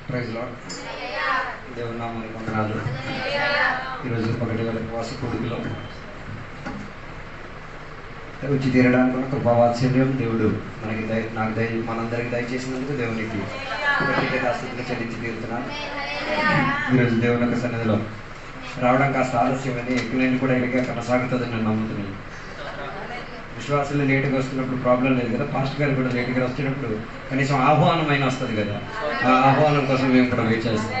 Praise lord. దేవుని నామానికి వందనాలు. ఈరోజు 1 ఉపవాస కూడికలో వచ్చి తీరడానికి ఉన్న కృపావాత్సల్యం దేవుడు మనకి మనందరికీ దయచేసినందుకు దేవునికి స్థితిలో చెల్లించి తీరుతున్నాను. ఈరోజు దేవుని యొక్క సన్నిధిలో రావడం కాస్త ఆలస్యమని ఎక్కువ కూడా ఇలాగే కొనసాగుతుందని నేను నమ్ముతున్నాను. విశ్వాసులు లేటుగా వస్తున్నప్పుడు ప్రాబ్లం లేదు కదా, పాస్టర్ గారు కూడా లేటుగా వచ్చినప్పుడు కనీసం ఆహ్వానమైన వస్తుంది కదా, ఆ ఆహ్వానం కోసం మేము కూడా వెయిట్ చేస్తాం.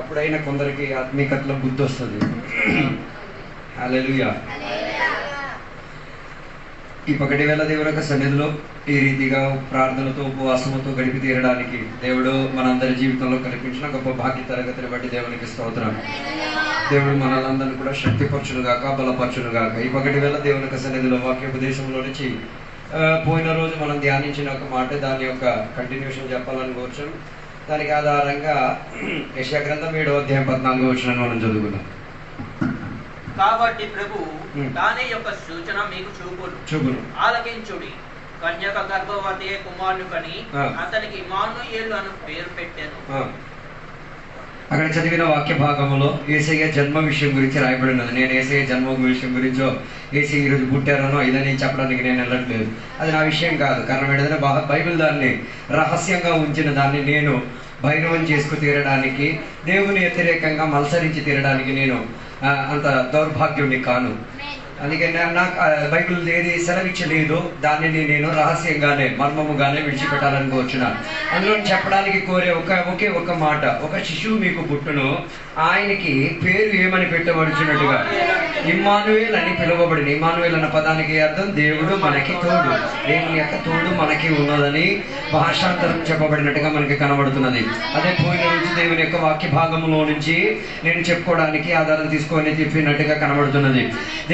అప్పుడైనా కొందరికి ఆత్మీయతలో బుద్ధి వస్తుంది. హల్లెలూయా. ఈ 1,000 దేవుని యొక్క సన్నిధిలో ఈ రీతిగా ప్రార్థనతో ఉపవాసముతో గడిపి తీరడానికి దేవుడు మనందరి జీవితంలో కల్పించిన గొప్ప భాగ్య తరగతిని బట్టి దేవునికి స్తోత్రం. దేవుడు మనలందరినీ కూడా శక్తిపరచును గాక, బలపరచును గాక. ఈ 1,000 దేవుని యొక్క సన్నిధిలో వాక్యోపదేశంలో నుంచి పోయిన రోజు మనం ధ్యానించిన ఒక మాట, దాని యొక్క కంటిన్యూషన్ చెప్పాలని కోరుచాం. దానికి ఆధారంగా యెషయా గ్రంథం 7వ అధ్యాయం 14వ వచనాన్ని మనం చదువుకున్నాం. కాబట్టి ప్రభు తానే యొక్క సూచన మీకు చూపును, ఆలకించుడి. కన్యక గర్భవతి కుమారుని కని అతనికి ఇమ్మానుయేలు అను పేరు పెట్టాను. అక్కడ చదివిన వాక్య భాగంలో యేసయ్య జన్మ విషయం గురించి రాయబడినది. నేను యేసయ్య జన్మ విషయం గురించో యేసయ్య ఈరోజు పుట్టారనో ఇదని చెప్పడానికి నేను వెళ్ళట్లేదు. అది నా విషయం కాదు. కారణం ఏంటంటే బైబిల్ దాన్ని రహస్యంగా ఉంచిన దాన్ని నేను బహిర్గతం చేసుకు తీరడానికి, దేవుని వ్యతిరేకంగా మత్సరించి తీరడానికి నేను అంత దౌర్భాగ్యుడిని కాను. అందుకే నాకు బైబిల్ ఏది సెలవిచ్చలేదు, దానిని నేను రహస్యంగానే మర్మముగానే విడిచిపెట్టాలని కోరుచున్నాను. అందులో చెప్పడానికి కోరే ఒకే ఒక మాట, ఒక శిశువు మీకు పుట్టును, ఆయనకి పేరు ఏమని పెట్టవలసినట్టుగా ఇమ్మానుయేల్ అని పిలువబడిన. ఇమ్మానుయేల్ అన్న పదానికి అర్థం దేవుడు మనకి తోడు, దేవుని యొక్క తోడు మనకి ఉన్నదని భాషాంతరం చెప్పబడినట్టుగా మనకి కనబడుతున్నది. అదే పోయిన రోజు దేవుని యొక్క వాక్య భాగంలో నుంచి నేను చెప్పుకోవడానికి ఆధారం తీసుకొని చెప్పినట్టుగా కనబడుతున్నది.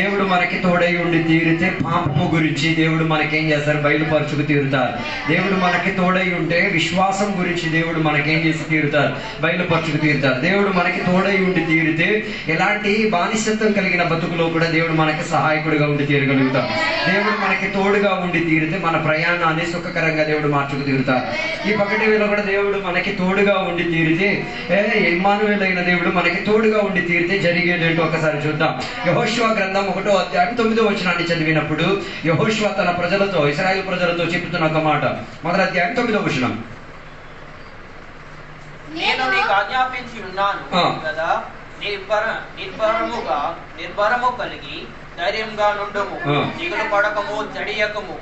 దేవుడు మనకి తోడై ఉండి తీరితే పాపము గురించి దేవుడు మనకేం చేస్తారు, బయలుపరచుకు తీరుతారు. దేవుడు మనకి తోడై ఉంటే విశ్వాసం గురించి దేవుడు మనకేం చేసి తీరుతారు, బయలుపరచుకు తీరుతారు. దేవుడు మనకి తోడై ఉండి తీరితే ఎలాంటి బానిసత్వం కలిగిన బతుకులో కూడా దేవుడు మనకి సహాయకుడిగా ఉండి తీరగలుగుతాం. దేవుడు మనకి తోడుగా ఉండి తీరితే మన ప్రయాణాన్ని సుఖకరంగా దేవుడు మార్చుకు తీరుతారు. ఈ 1,000 కూడా దేవుడు మనకి తోడుగా ఉండి తీరితే, ఇమ్మానుయేల్ అయిన దేవుడు మనకి తోడుగా ఉండి తీరితే జరిగేది ఏంటో ఒకసారి చూద్దాం. యెహోషువ గ్రంథం 1వ అధ్యాయం 9వ వచనాన్ని చదివినప్పుడు యెహోషువ తన ప్రజలతో, ఇశ్రాయేలు ప్రజలతో చెప్తున్న ఒక మాట. 1వ అధ్యాయం 9వ వచనం. నేను నీకు ఆజ్ఞాపించి ఉన్నాను కదా, నిర్భరము కలిగి ధైర్యంగా నుండుము, దిగులు పడకము, జడియకము.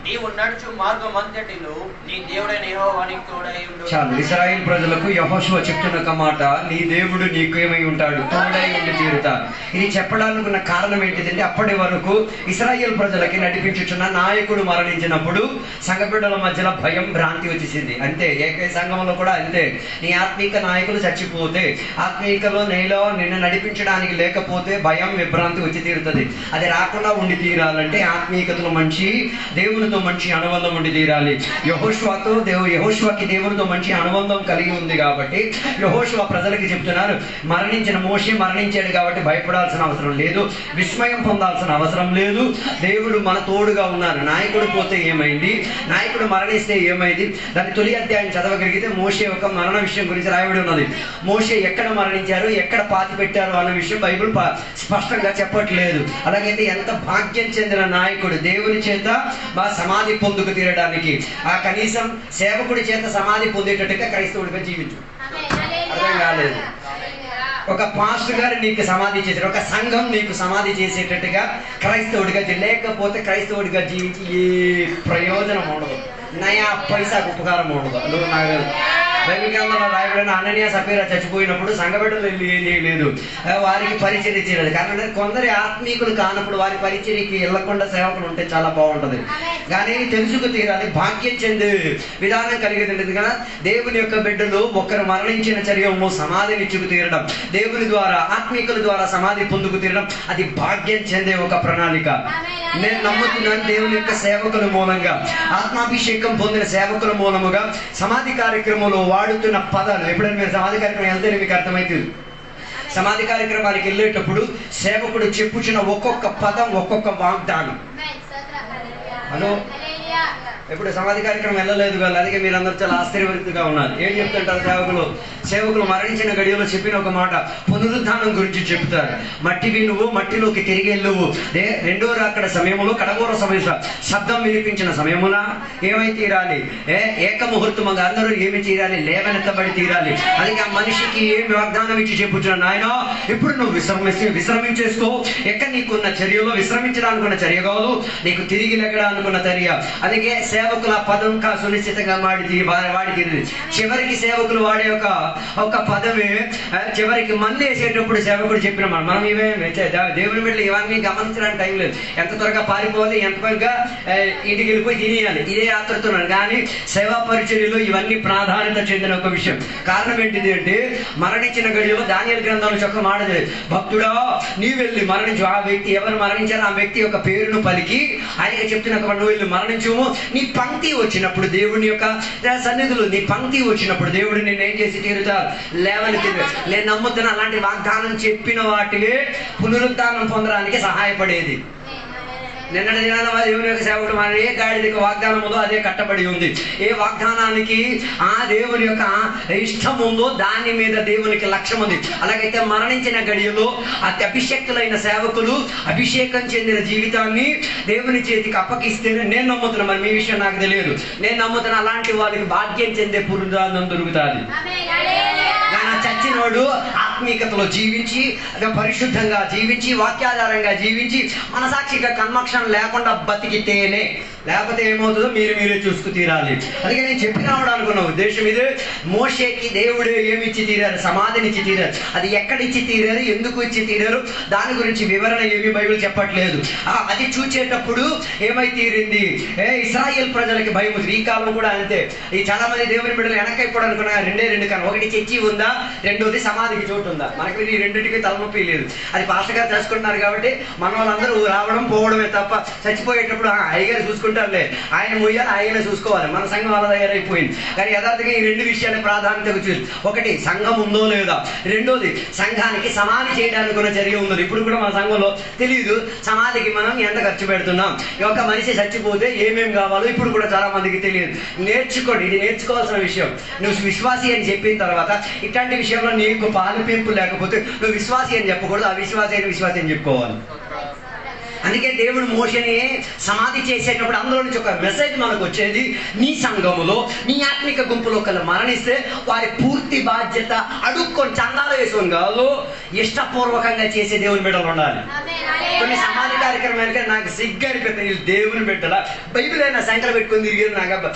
నీవు నడుచు మార్గం అంతటిలో నీ దేవుడైన యెహోవానికి తోడై ఉండు. చాలు. ఇశ్రాయేలు ప్రజలకు యెహోషువ చెప్తున్న ఒక మాట, నీ దేవుడు నీకు ఏమై ఉంటాడు, తోడై ఉండి తీరుతాడు. ఇది చెప్పడానికి ఉన్న కారణం ఏంటిదంటే, అప్పటి వరకు ఇశ్రాయేలు ప్రజలకి నడిపించుచున్న నాయకుడు మరణించినప్పుడు సంఘ బిడ్డల మధ్యలో భయం, భ్రాంతి వచ్చేసింది. అంతే, ఏకైక సంఘంలో కూడా అంతే. నీ ఆత్మీక నాయకులు చచ్చిపోతే, ఆత్మీకలో నీలో నిన్ను నడిపించడానికి లేకపోతే భయం, విభ్రాంతి వచ్చి తీరుతుంది. అది రాకుండా ఉండి తీరాలంటే ఆత్మీయతలో మంచి, దేవునితో మంచి అనుబంధం ఉండి తీరాలి. యెహోషువకి దేవునితో మంచి అనుబంధం కలిగి ఉంది కాబట్టి యెహోషువ ప్రజలకి చెప్తున్నారు, మరణించిన మోషే మరణించాడు కాబట్టి భయపడాల్సిన అవసరం లేదు, విస్మయం పొందాల్సిన అవసరం లేదు. దేవుడు మన తోడుగా ఉన్నారు. నాయకుడు పోతే ఏమైంది, నాయకుడు మరణిస్తే ఏమైంది? దాని తొలి అధ్యాయం చదవగలిగితే మోషే ఒక మరణ విషయం గురించి రాయబడి ఉన్నది. మోషే ఎక్కడ మరణించారు, ఎక్కడ పాతి పెట్టారు అన్న విషయం బైబిల్ స్పష్టంగా చెప్పట్లేదు. అలాగైతే ఎంత భాగ్యం చెందిన నాయకుడు, దేవుని చేత సమాధి పొందుకు తీరడానికి, ఆ కనీసం సేవకుడి చేత సమాధి పొందేటట్టుగా క్రైస్తవుడిగా జీవించు. అర్థం కాలేదు? ఒక పాస్టర్ గారు నీకు సమాధి చేశారు, ఒక సంఘం నీకు సమాధి చేసేటట్టుగా క్రైస్తవుడిగా, లేకపోతే క్రైస్తవుడిగా జీవించి ఏ ప్రయోజనం ఉండదు, నయా పైసాకు ఉపకారం ఉండదు. నాకు బైబిల్ గ్రంథంలో రాయబడిన అననీయ సఫీరా చచ్చిపోయినప్పుడు సంఘబిడ్డలు వెళ్ళి ఏం చేయలేదు, వారికి పరిచర్య చేయలేదు. కానీ కొందరి ఆత్మీకులు కానప్పుడు వారి పరిచర్యకి వెళ్ళకుండా సేవకులు ఉంటే చాలా బాగుంటుంది. కానీ తెలుసుకు తీరాలి, భాగ్యం చెందే విధానం కలిగేది కదా. దేవుని యొక్క బిడ్డలు ఒకరు మరణించిన చర్యము సమాధినిచ్చుకు తీరడం, దేవుని ద్వారా ఆత్మీకుల ద్వారా సమాధి పొందుకు తీరడం, అది భాగ్యం చెందే ఒక ప్రణాళిక. నేను నమ్ముతున్నాను, దేవుని యొక్క సేవకుల మూలంగా, ఆత్మాభిషేకం పొందిన సేవకుల మూలముగా సమాధి కార్యక్రమంలో వాడుతున్న పదాలు, ఎప్పుడైనా మీరు సమాధి కార్యక్రమం వెళ్తే మీకు అర్థమవుతుంది. సమాధి కార్యక్రమానికి వెళ్ళేటప్పుడు సేవకుడు చెప్పుచున్న ఒక్కొక్క పదం, ఒక్కొక్క వాగ్దానం. హలో, ఎప్పుడు సమాధి కార్యక్రమం వెళ్ళలేదు కదా, అందుకే మీరు అందరూ చాలా ఆశ్చర్యభరితంగా ఉన్నారు. ఏం చెప్తుంటారు సేవకులు మరణించిన గడియలో చెప్పిన ఒక మాట పునరుద్ధానం గురించి చెప్తారు. మట్టివి నువ్వు, మట్టిలోకి తిరిగి వెళ్ళువు. రెండో రాకడ సమయంలో కడగోర సమయం శబ్దం వినిపించిన సమయమున ఏమై తీరాలి? ఏకముహూర్తముగా అందరూ ఏమి తీరాలి? లేవనెత్తబడి తీరాలి. అందుకే ఆ మనిషికి ఏమి వాగ్దానం ఇచ్చి చెప్పుచున్నాను, నాయన ఇప్పుడు నువ్వు విశ్రమించేసుకో. ఎక్కడ నీకున్న చర్యలో విశ్రమించడానికి ఉన్న చర్య కాదు, నీకు తిరిగి లెగడానుకున్న చర్య. అందుకే సేవకుల పదం సునిశ్చితంగా వాడి తీరింది. చివరికి సేవకులు వాడే ఒక పదమే, చివరికి మంది వేసేటప్పుడు సేవకుడు చెప్పిన మనం ఇవే దేవుని బిడ్డలు ఇవన్నీ గమనించడానికి టైం లేదు. ఎంత త్వరగా పారిపోవాలి, ఎంత త్వరగా ఇంటికి వెళ్ళిపోయి తినేయాలి, ఇదే ఆతృతున్నాను. కానీ సేవా పరిచర్యలో ఇవన్నీ ప్రాధాన్యత చెందిన ఒక విషయం. కారణం ఏంటిది అంటే మరణించిన గడియలో దానియేలు గ్రంథంలో ఒక మాట జరిగింది. భక్తుడా నీ వెళ్ళి మరణించు. ఆ వ్యక్తి ఎవరు మరణించారో ఆ వ్యక్తి యొక్క పేరును పలికి ఆయనకి చెప్తున్న నువ్వు వెళ్ళి మరణించుము. నీ పంక్తి వచ్చినప్పుడు దేవుని యొక్క సన్నిధులు, నీ పంక్తి వచ్చినప్పుడు దేవుడు నేను ఏం చేసి తీరుతారు? లేవని తీరు. నేను నమ్ముతున్నా అలాంటి వాగ్దానం చెప్పిన వాటివే పునరుద్ధానం పొందడానికి సహాయపడేది. నిన్నటి దినాన దేవుని యొక్క సేవకుడు మన ఏ గాడిదకి వాగ్దానం ఉందో అదే కట్టబడి ఉంది. ఏ వాగ్దానానికి ఆ దేవుని యొక్క ఇష్టం ఉందో దాని మీద దేవునికి లక్ష్యం ఉంది. అలాగైతే మరణించిన గడియలో అతి అభిషేక్తులైన సేవకులు అభిషేకం చెందిన జీవితాన్ని దేవుని చేతికి అప్పగిస్తేనే నేను నమ్ముతున్నా. మరి మీ విషయం నాకు తెలియదు. నేను నమ్ముతున్నా అలాంటి వాళ్ళకి భాగ్యం చెందే పునరుద్ధానం దొరుకుతుంది. చచ్చినోడు ఆత్మీయతలో జీవించి, పరిశుద్ధంగా జీవించి, వాక్యాధారంగా జీవించి, మనసాక్షిగా కన్మక్షం లేకుండా బతికితేనే, లేకపోతే ఏమవుతుందో మీరే చూసుకు తీరాలి. అందుకే నేను చెప్పి రావడం అనుకున్న ఉద్దేశం ఇదే. మోషేకి దేవుడే ఏమి ఇచ్చి తీరారు? సమాధిని ఇచ్చి తీరారు. అది ఎక్కడిచ్చి తీరారు, ఎందుకు ఇచ్చి తీరారు, దాని గురించి వివరణ ఏమి బైబిల్ చెప్పట్లేదు. అది చూచేటప్పుడు ఏమై తీరింది? ఇశ్రాయేల్ ప్రజలకి భయం ఉంది. ఈ కాలం కూడా అంతే. ఈ చాలా మంది దేవుని బిడ్డలు వెనకైపోవడం అనుకున్నా రెండే కారణం. ఒకటి చర్చి ఉందా, రెండోది సమాధికి చోటు ఉందా. మనకి ఈ రెండింటికి తలనొప్పి లేదు. అది పాస్టర్ గారు చేసుకుంటున్నారు కాబట్టి మన వాళ్ళందరూ రావడం పోవడమే తప్ప చచ్చిపోయేటప్పుడు అయ్యగారు చూసుకుంటారులే, ఆయన మొయ్యాలి, ఆయన చూసుకోవాలి. మన సంఘం వాళ్ళ దగ్గర అయిపోయింది. కానీ యథార్థంగా ఈ రెండు విషయాన్ని ప్రాధాన్యత చూసి, ఒకటి సంఘం ఉందో లేదా, రెండోది సంఘానికి సమాధి చేయడానికి ఉన్న చర్య ఉందో. ఇప్పుడు కూడా మన సంఘంలో తెలియదు సమాధికి మనం ఎంత ఖర్చు పెడుతున్నాం, ఒక మనిషి చచ్చిపోతే ఏమేమి కావాలో ఇప్పుడు కూడా చాలా మందికి తెలియదు. నేర్చుకోండి, ఇది నేర్చుకోవాల్సిన విషయం. నువ్వు విశ్వాసి అని చెప్పిన తర్వాత ఇట్లాంటి విషయంలో నీకు పాలుపింపు లేకపోతే నువ్వు విశ్వాసి అని చెప్పకూడదు, అవిశ్వాసి అని చెప్పుకోవాలి. అందుకే దేవుడు మోషేని సమాధి చేసేటప్పుడు అందులో నుంచి ఒక మెసేజ్ మనకు వచ్చేది, నీ సంఘములో నీ ఆత్మిక గుంపులో కల్లా మరణిస్తే వారి పూర్తి బాధ్యత అడుక్కొని చందాలు వేసుకొని కాదు, ఇష్టపూర్వకంగా చేసే దేవుని బిడ్డలు ఉండాలి. కొన్ని సమాధి కార్యక్రమానికి నాకు సిగ్గు అనిపిస్తుంది. వీళ్ళు దేవుని బిడ్డల బైబిల్ అయినా సంఖ్యలు పెట్టుకొని తిరిగేది నాకు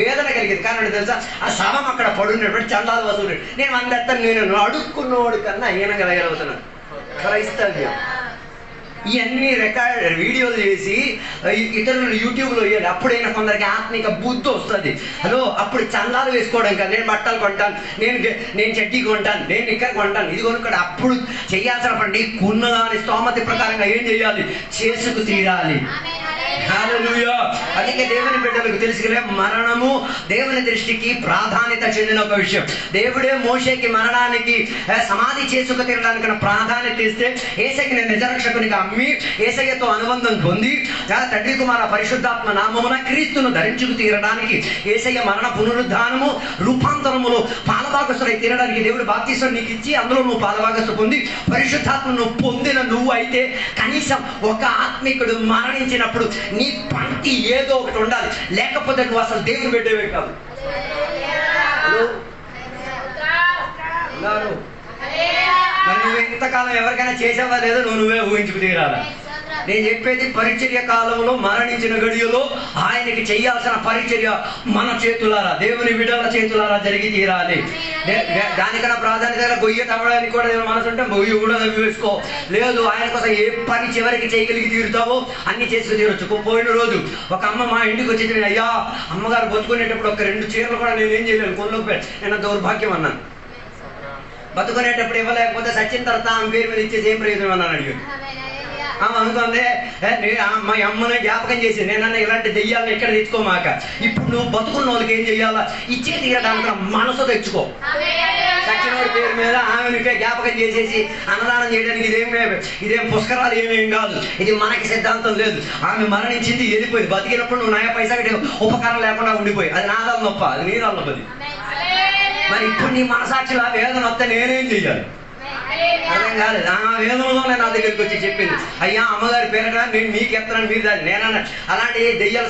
వేదన కలిగేది. కారణం తెలుసా? ఆ శవం అక్కడ పడున్నప్పుడు చందాలు వసూలు. నేను అందెత్తాను, నేను అడుక్కున్నోడు కన్నా హీనంగా తయారవుతున్నాను. క్రైస్తవ్యం ఇవన్నీ రికార్డ్ వీడియోలు చేసి ఇతరులు యూట్యూబ్లో వేయాలి. అప్పుడైనా కొందరికి ఆత్మిక బుద్ధి వస్తుంది. హలో, అప్పుడు చందాలు వేసుకోవడం కదా. నేను బట్టలు కొంటాను, నేను చెడ్డీ కొంటాను, నేను ఇక్కడ కొంటాను, ఇది కొనుక్కోండి. అప్పుడు చేయాల్సిన పని కొన్నదాని స్తోమతి ప్రకారంగా ఏం చేయాలి? చేసుకు తీరాలి. హల్లెలూయా. అందుకే దేవుని బిడ్డలకు తెలుసుకునే మరణము దేవుని దృష్టికి ప్రాధాన్యత చెందిన ఒక విషయం. దేవుడే మోషేకి మరణానికి సమాధి చేసుకు తీరడానికి ప్రాధాన్యత ఇస్తే యేసయ్యకి నేను నిజరక్షకునిగా అమ్మి యేసయ్యతో అనుబంధం పొంది తండ్రి కుమార పరిశుద్ధాత్మ నామమున క్రీస్తును ధరించుకు తీరడానికి, యేసయ్య మరణ పునరుద్ధానము రూపాంతరములో పాలభాగస్తులై తీరడానికి దేవుడు బాప్తిసం నీకు ఇచ్చి అందులో నువ్వు పాలభాగస్తు పొంది పరిశుద్ధాత్మను పొందిన నువ్వు అయితే కనీసం ఒక ఆత్మికుడు మరణించినప్పుడు నీ పంక్తి ఏదో ఒకటి ఉండాలి. లేకపోతే నువ్వు అసలు దేవుని బిడ్డవే కాదు. మరి నువ్వు ఇంతకాలం ఎవరికైనా చేసావా లేదో నువ్వే ఊహించుకు తీరాలి. నేను చెప్పేది పరిచర్య కాలంలో మరణించిన గడియలో ఆయనకి చేయాల్సిన పరిచర్య మన చేతులారా, దేవుని బిడ్డల చేతులారా జరిగి తీరాలి. దానికన్నా ప్రాధాన్యత గొయ్య తవ్వడానికి కూడా మనసు ఉంటే గొయ్యి కూడా వేసుకో. లేదు, ఆయన కోసం ఏ పని చివరికి చేయగలిగి తీరుతావో అన్ని చేసుకు తీరొచ్చు. పోయిన రోజు ఒక అమ్మ మా ఇంటికి వచ్చి, అయ్యా అమ్మగారు బతుకునేటప్పుడు ఒక 2 చీరలు కూడా నేను ఏం చేయలేను, కొనుక్కు నేను దౌర్భాగ్యం అన్నాను. బతుకునేటప్పుడు ఇవ్వలేకపోతే సచిన్ తర్వాత ఆమె పేరు మీద ఇచ్చేసి ఏం ప్రయోజనం అన్నాను అడిగాడు. ఆమె అనుకుంది మా అమ్మని జ్ఞాపకం చేసి నేనన్నా ఇలాంటి దెయ్యాలను ఎక్కడ తెచ్చుకోమాక, ఇప్పుడు నువ్వు బతుకున్న వాళ్ళకి ఏం చెయ్యాలా, ఇచ్చే తీరడానికి మనసు తెచ్చుకో. సచ్చినోడి పేరు మీద ఆమెనికే జ్ఞాపకం చేసేసి అన్నదానం చేయడానికి ఇదేం పుష్కరాలు ఏమేం కాదు, ఇది మనకి సిద్ధాంతం లేదు. ఆమె మరణించింది, వెళ్ళిపోయింది. బతికినప్పుడు నువ్వు నయ పైసా ఉపకారం లేకుండా ఉండిపోయి, అది నా తల నొప్ప, అది నీ తల నొప్పది. మరి ఇప్పుడు నీ మనసాక్షిలో ఆ వేదన వస్తే నేనేం చెయ్యాలి? అర్థం కాలేదు. ఆ వేదనలోనే నా దగ్గరికి వచ్చి చెప్పింది, అయ్యా అమ్మగారి పేరట నేను మీకు ఎత్తనని మీరు దాన్ని నేనన్నా. అలాంటి దెయ్యాల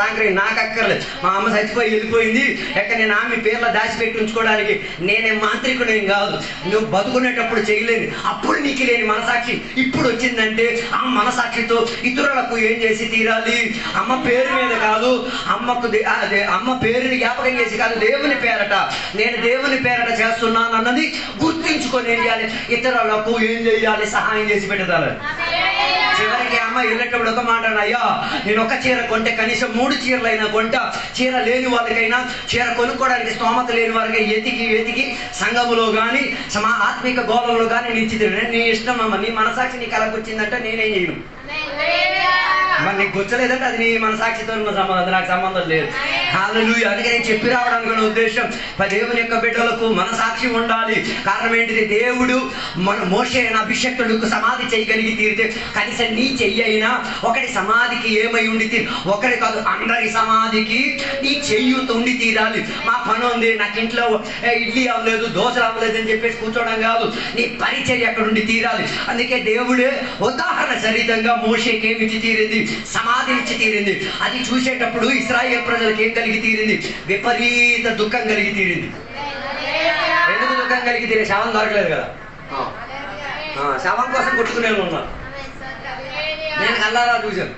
సాంక్రమి నాకు అక్కర్లేదు. మా అమ్మ చచ్చిపోయి వెళ్ళిపోయింది, ఎక్కడ నేను ఆమె పేర్ల దాచిపెట్టి ఉంచుకోవడానికి నేనే మాంత్రికుడేం కాదు. నువ్వు బతుకునేటప్పుడు చేయలేని, అప్పుడు నీకు లేని మనసాక్షి ఇప్పుడు వచ్చిందంటే ఆ మనసాక్షితో ఇతరులకు ఏం చేసి తీరాలి? అమ్మ పేరు మీద కాదు, అమ్మ పేరుని జ్ఞాపకం చేసి కాదు, దేవుని పేరట నేను దేవుని పేరట చేస్తున్నాను అన్నది గుర్తించుకొని ఏం చేయాలి? ఇతరులకు ఏం చేయాలి? సహాయం చేసి పెట్టాలి. చివరికి అమ్మ వెళ్ళేటప్పుడు ఒక మాట, అయ్యా నేను ఒక చీర కొంటే కనీసం 3 చీరలైనా కొంటా, చీర లేని వాళ్ళకైనా చీర కొనుక్కోవడానికి స్తోమత లేని వారికి వెతికి సంఘములో కానీ ఆత్మిక గోళంలో కానీ నిశ్చిత నీ ఇష్టం అమ్మ, నీ మనసాక్షి నీ కళకు వచ్చిందంటే నేనేం చేయను. మరి నీకు గుర్చలేదంటే అది నీ మనసాక్షితో ఉన్న సంబంధం, నాకు సంబంధం లేదు. హల్లెలూయా. అందుకే నేను చెప్పి రావడానికి ఉద్దేశం, దేవుని యొక్క బిడ్డలకు మనసాక్షి ఉండాలి. కారణం ఏంటిది? దేవుడు మోషే అభిషేక్తులకు సమాధి చేయగలిగి తీరితే కనీసం నీ చెయ్యి అయినా ఒకటి సమాధికి ఏమై ఉండి ఒకటి కాదు అందరి సమాధికి నీ చెయ్యి ఉండి తీరాలి. మా పని ఉంది, నాకు ఇంట్లో ఇడ్లీ అవ్వలేదు, దోశలు అవ్వలేదు అని చెప్పేసి కూర్చోవడం కాదు, నీ పరిచర్య అక్కడ ఉండి తీరాలి. అందుకే దేవుడే ఉదాహరణ సరితంగా మోషేకి ఏమిచ్చి తీరింది? సమాధినిచ్చి తీరింది. అది చూసేటప్పుడు ఇశ్రాయేలు ప్రజలకు ఏం కలిగి తీరింది? విపరీత దుఃఖం కలిగి తీరింది. ఎందుకు దుఃఖం కలిగి తీరే? శవం దొరకలేదు కదా, శవం కోసం కొట్టుకునే ఉన్నారు. నేను కల్లారా చూశాను.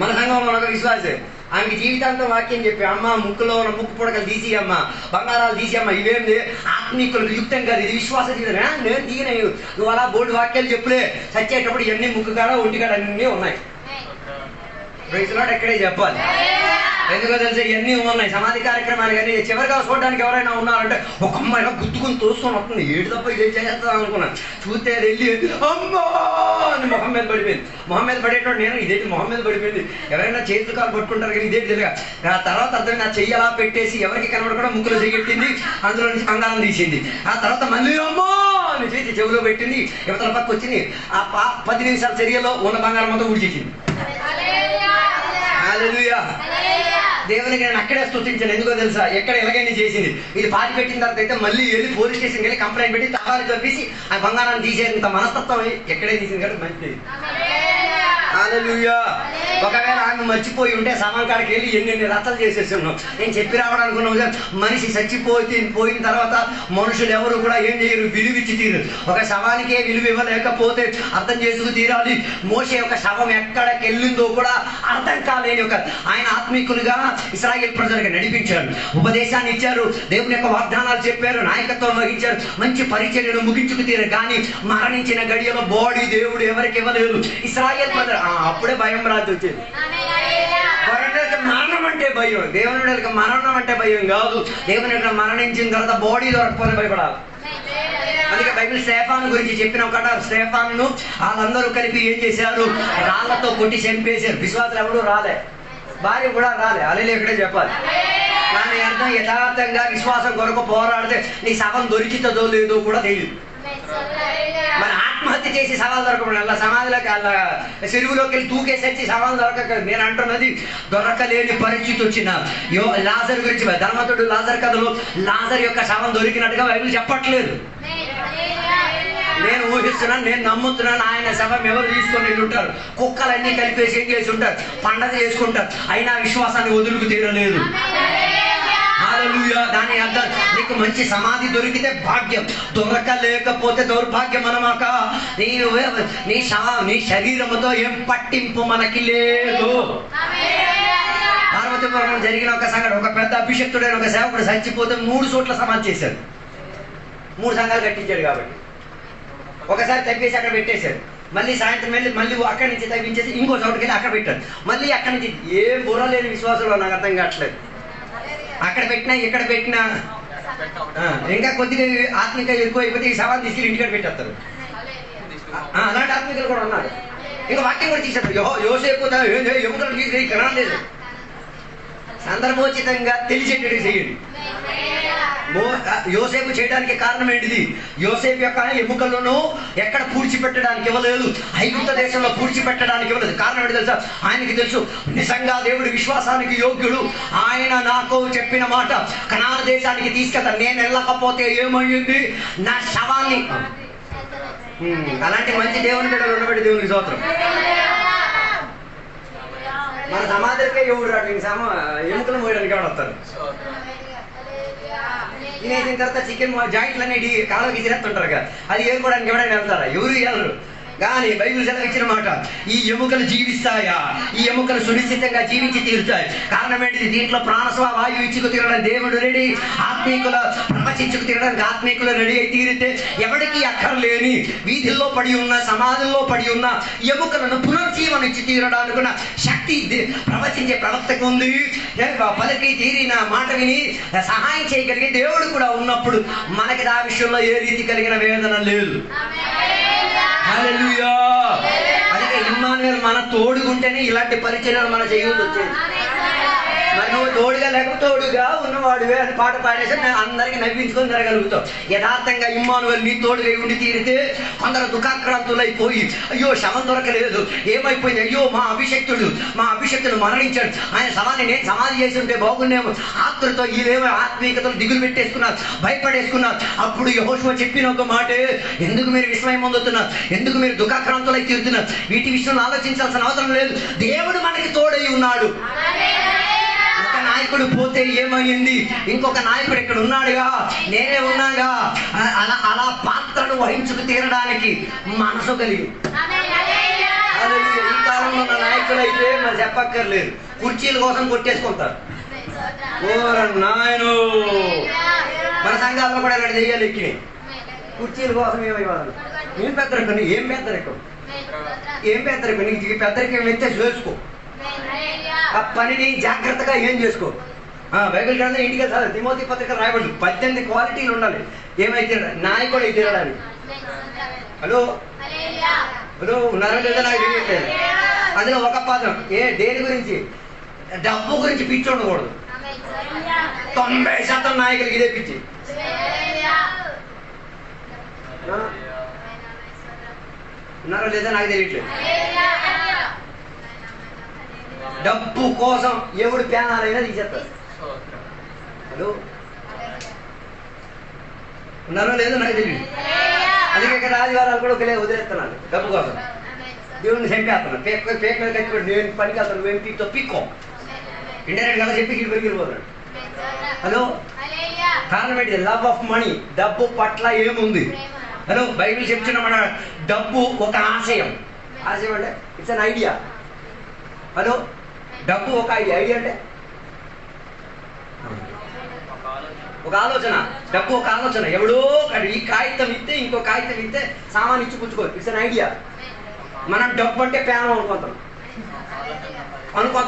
మన సంఘంలో ఒక విశ్వాసే, ఆమెకి జీవితాంతం వాక్యం చెప్పి, అమ్మ ముక్కులో ఉన్న ముక్కు పుడకలు తీసి అమ్మ, బంగారాలు తీసి అమ్మ, ఇవేంది ఆత్మీకులకు యుక్తం కాదు, ఇది విశ్వాస జీవితం. నేను తీయనే, నువ్వు అలా బోర్డు వాక్యాలు చెప్పులే, చచ్చేటప్పుడు ఇవన్నీ ముక్కు కాడ ఒంటి కాడ అన్నీ ఉన్నాయి. ప్రైజ్ లార్డ్ ఎక్కడే చెప్పాలి. ఎందుకో తెలిసి ఇవన్నీ ఉన్నాయి సమాధి కార్యక్రమాలు. కానీ చివరిగా చూడడానికి ఎవరైనా ఉన్నారంటే ఒక అమ్మాయిగా గుద్దుకుని తోసుకొని వస్తుంది. ఏడు తప్ప ఇది చేస్తాను అనుకున్నాను. చూస్తే అది వెళ్ళి అమ్మా అని మొహం మీద పడిపోయింది. మొహం మీద పడేటప్పుడు నేను ఇదేంటి మొహం మీద పడిపోయింది, ఎవరైనా చేతులు కాలు పట్టుకుంటారు కానీ ఇదేంటి తెలియక ఆ తర్వాత అర్థం నా చెయ్యి అలా పెట్టేసి ఎవరికి కనబడకుండా ముక్కులో చెయ్యెట్టింది, అందులో నుంచి బంగారం తీసింది. ఆ తర్వాత మళ్ళీ అమ్మా అని చేసి చెవిలో పెట్టింది, యువతల పక్క వచ్చింది. ఆ 10 నిమిషాల చర్యలో ఉన్న బంగారం అంతా ఊడిచేసింది. హల్లెలూయా. దేవునికి నేను అక్కడే స్తుతించాను. ఎందుకో తెలుసా? ఎక్కడ ఎలాగైనా చేసింది. ఇది పాతి పెట్టిన తర్వాత అయితే మళ్ళీ వెళ్ళి పోలీస్ స్టేషన్కి వెళ్ళి కంప్లైంట్ పెట్టి తాళాలు తప్పించి ఆ బంగారాన్ని తీసేంత మనస్తత్వం ఎక్కడే తీసింది కాబట్టి మంచిది. హల్లెలూయా. ఒకవేళ ఆమె మర్చిపోయి ఉంటే సమాంకాడికి వెళ్ళి ఎన్ని రచ్చలు చేసేసి ఉన్నాం. నేను చెప్పి రావడానుకున్నావు, మనిషి పోయిన తర్వాత మనుషులు ఎవరు కూడా ఏం చేయరు, విలువిచ్చి తీరు. ఒక శవానికే విలువ ఇవ్వలేకపోతే అర్థం చేసుకు తీరాలి. మోషే యొక్క శవం ఎక్కడికి వెళ్ళిందో కూడా అర్థం కాలేని ఒక ఆయన ఆత్మీకులుగా ఇశ్రాయేలు ప్రజలకు నడిపించారు, ఉపదేశాన్ని ఇచ్చారు, దేవుని యొక్క వాగ్దానాలు చెప్పారు, నాయకత్వం వహించారు, మంచి పరిచర్యను ముగించుకు తీరారు. కానీ మరణించిన గడియలో బాడీ దేవుడు ఎవరికి ఇవ్వలేదు. ఇశ్రాయేలు ప్రజలు అప్పుడే భయం రాజు వచ్చింది. మరణం అంటే భయం, దేవుని మరణం అంటే భయం కాదు. దేవుని మరణించిన తర్వాత బాడీ దొరకపోతే భయపడాలి. అందుకే బైబిల్ స్టెఫాను గురించి చెప్పిన ఒక స్టెఫాను వాళ్ళందరూ కలిపి ఏం చేశారు? రాళ్లతో కొట్టి చంపేశారు. విశ్వాసాలు ఎవరు రాలే, భార్య కూడా రాలే. అలే ఇక్కడే చెప్పాలి. దాని అర్థం యథార్థంగా విశ్వాసం కొరకు పోరాడితే నీ శవం దొరికితుందో లేదో కూడా తెలియదు. మరి ఆత్మహత్య చేసి సవాలు దొరకకుండా అలా సమాధిలోకి అలా చెరువులోకి వెళ్ళి తూకేసచ్చి సవాలు దొరకక నేను అంటున్నది దొరకలేని పరిస్థితి వచ్చిన లాజర్ గురించి ధర్మతుడు లాజర్ కథలో లాజర్ యొక్క శవం దొరికినట్టుగా బైబిల్ చెప్పట్లేదు. నేను ఊహిస్తున్నాను, నేను నమ్ముతున్నాను. ఆయన శవం ఎవరు తీసుకొని వెళ్ళి ఉంటారు, కుక్కలన్నీ కలిపేసి ఏం చేసి ఉంటారు, పండగ చేసుకుంటారు. అయినా విశ్వాసాన్ని వదులుకు తీరలేదు. హల్లెలూయా. దాని అర్థం నీకు మంచి సమాధి దొరికితే భాగ్యం, దొరకలేకపోతే దౌర్భాగ్యం అనమాక. నీ శరీరముతో ఏం పట్టింపు మనకి లేదు. పార్వతీపురం జరిగిన ఒక సంఘటన, ఒక పెద్ద అభిషక్తుడైన ఒక సేవకుడు చచ్చిపోతే 3 చోట్ల సమాధి చేశారు. 3 సంఘాలు కట్టించాడు కాబట్టి ఒకసారి తవ్వేసి అక్కడ పెట్టేశారు. మళ్ళీ సాయంత్రం వెళ్ళి మళ్ళీ అక్కడి నుంచి తవ్వించేసి ఇంకో చోటుకి వెళ్ళి అక్కడ పెట్టారు. మళ్ళీ అక్కడి నుంచి ఏం బుర్ర లేని విశ్వాసంలో నాకు అర్థం కావట్లేదు. అక్కడ పెట్టినా ఇక్కడ పెట్టినా ఇంకా కొద్దిగా ఆత్మీయంగా ఎక్కువ అయిపోతే ఈ సవాల్ తీసుకెళ్ళి ఇంటికాడ పెట్టేస్తారు. అలాంటి ఆత్మీయులు కూడా ఉన్నారు. ఇంకా వాక్యం కూడా తీసేస్తారు. యోసేపు ఎముకలు తీసుకుని తినడం లేదు. సందర్భోచితంగా తెలిసేటట్టు చేయండి. యోసేపు చేయడానికి కారణం ఏంటిది? యోసేపు యొక్క ఎముకలను ఎక్కడ పూడ్చిపెట్టడానికి ఇవ్వలేదు, ఐగుప్త దేశంలో పూడ్చిపెట్టడానికి ఇవ్వలేదు. కారణం ఏంటి తెలుసా? ఆయనకి తెలుసు నిజంగా దేవుడు విశ్వాసానికి యోగ్యుడు. ఆయన నాకు చెప్పిన మాట కనాను దేశానికి తీసుకెళ్తాను, నేను వెళ్ళకపోతే ఏమయ్యింది? నా శవాన్ని. అలాంటి మంచి దేవుని బిడ్డలు ఉండబడి దేవునికి స్తోత్రం. మన సమాధికే ఎవడు రాడు, ఎముకలు మోయడానికి ఎవడు వస్తారు? తినేసిన తర్వాత చికెన్ జాయింట్లు అనేది కాళ్ళకి తినేస్తుంటారు కదా, అది ఏరుకోవడానికి ఎవడైనా వెళ్తారా? ఎవరు వెళ్ళరు. కానీ బైబిల్ సెలవిచ్చిన మాట, ఈ ఎముకలు జీవిస్తాయా? ఈ ఎముకలు సునిశ్చితంగా జీవించి తీరుతాయి. కారణం ఏంటిది? దీంట్లో ప్రాణస్వ వాయువు ఇచ్చుకు తీరడానికి దేవుడు రెడీ, ఆత్మీకుల ప్రపంచుకు తీరడానికి ఆత్మీకులు రెడీ అయి తీరితే ఎవరికి అక్కర్లేని వీధుల్లో పడి ఉన్న, సమాధుల్లో పడి ఉన్న ఎముకలను పునర్జీవనం ఇచ్చి తీరడానికి ఉన్న శక్తి ప్రవచించే ప్రవక్తకు ఉంది. పలికి తీరిన మాట విని సహాయం చేయగలిగే దేవుడు కూడా ఉన్నప్పుడు మనకి ఆ విషయంలో ఏ రీతి కలిగిన వేదన లేదు. హల్లెలూయా. అందుకే ఇమ్మానుయేల్ మన తోడుగుంటేనే ఇలాంటి పరిచర్యలు మన చేయవలసి వచ్చేది. మరి నువ్వు తోడుగా లేక తోడుగా ఉన్నవాడువే అని పాట పాడేసి అందరికీ నవ్వించుకొని జరగలుగుతావు. యథార్థంగా ఇమ్మానుయేల్ నీ తోడుగా ఉండి తీరితే కొందరు దుఃఖాక్రాంతులైపోయి అయ్యో శవం దొరకలేదు, ఏమైపోయింది, అయ్యో మా అభిషక్తుడు మరణించాడు, ఆయన శవాన్ని నేను సమాధి చేసి ఉంటే బాగుండేమో ఆత్రుతో వీళ్ళేమో ఆత్మీయతలు దిగులు పెట్టేసుకున్నారు, భయపడేసుకున్నారు. అప్పుడు యెహోషువ చెప్పిన ఒక మాటే, ఎందుకు మీరు విస్మయం పొందుతున్నారు, ఎందుకు మీరు దుఃఖాక్రాంతులై తీరుతున్నారు? వీటి విషయంలో ఆలోచించాల్సిన అవసరం లేదు. దేవుడు మనకి తోడై ఉన్నాడు. ఒక నాయకుడు పోతే ఏమైంది? ఇంకొక నాయకుడు ఇక్కడ ఉన్నాడుగా, నేనే ఉన్నాగా. అలా పాత్రను వహించుకు తీరడానికి మనసు కలిగి ఈ కాలంలో ఉన్న నాయకులు అయితే మరి చెప్పక్కర్లేదు, కుర్చీల కోసం కొట్టేసుకుంటారు. నాయను మన సంఘాల్లో కూడా ఇలా చేయాలి, ఎక్కి కుర్చీల కోసం ఏమైవాలి? ఏం పెద్దరికం, ఏం పెద్దరికం నీకు పెద్దరికం ఎత్తే చేసుకో, ఆ పనిని జాగ్రత్తగా ఏం చేసుకో. బైబిల్ గ్రంథం ఇంటికి చదువు, తిమోతి పత్రిక రాయబడి 18 క్వాలిటీలు ఉండాలి. ఏమైతే నాయకుడు అయితే తినడానికి. హలో ఉన్నారో లేదా నాకు తెలియట్లేదు. అందులో ఒక పదం దేని గురించి? డబ్బు గురించి పిచ్చి ఉండకూడదు. 90% నాయకులకి ఇదే పిచ్చి. ఉన్నారో లేదా నాకు తెలియట్లేదు. డబ్బు కోసం ఎవడు ప్యానాలైనా తీసేస్తారు. హలో ఉన్నారో లేదో నాకు తెలియదు. అందుకే ఇక్కడ ఆదివారాలు కూడా ఒకలే వదిలేస్తున్నాను డబ్బు కోసం. దేవుడిని చంపేస్తున్నాను. పేక మీద కట్టుకోండి, నేను పనికి వెళ్తాను, నువ్వేం పీక్తో పీక్కో. ఇండైరెక్ట్ కదా చెప్పి వెళ్ళిపోతున్నాడు. హలో కారణం ఏంటి? Love of money. డబ్బు పట్ల ఏముంది? హలో బైబిల్ చెప్తున్నా, డబ్బు ఒక ఆశయం. ఆశయం అంటే ఇట్స్ అన్ ఐడియా. హలో డబ్బు ఒక ఐడియా. ఐడియా అంటే ఒక ఆలోచన. డబ్బు ఒక ఆలోచన. ఎవడో ఈ కాగితం ఇస్తే ఇంకో కాగితం ఇస్తే సామాన్ ఇచ్చి పుచ్చుకోవచ్చు. It's an idea. మనం డబ్బు అంటే ప్యానం అనుకుంటాం.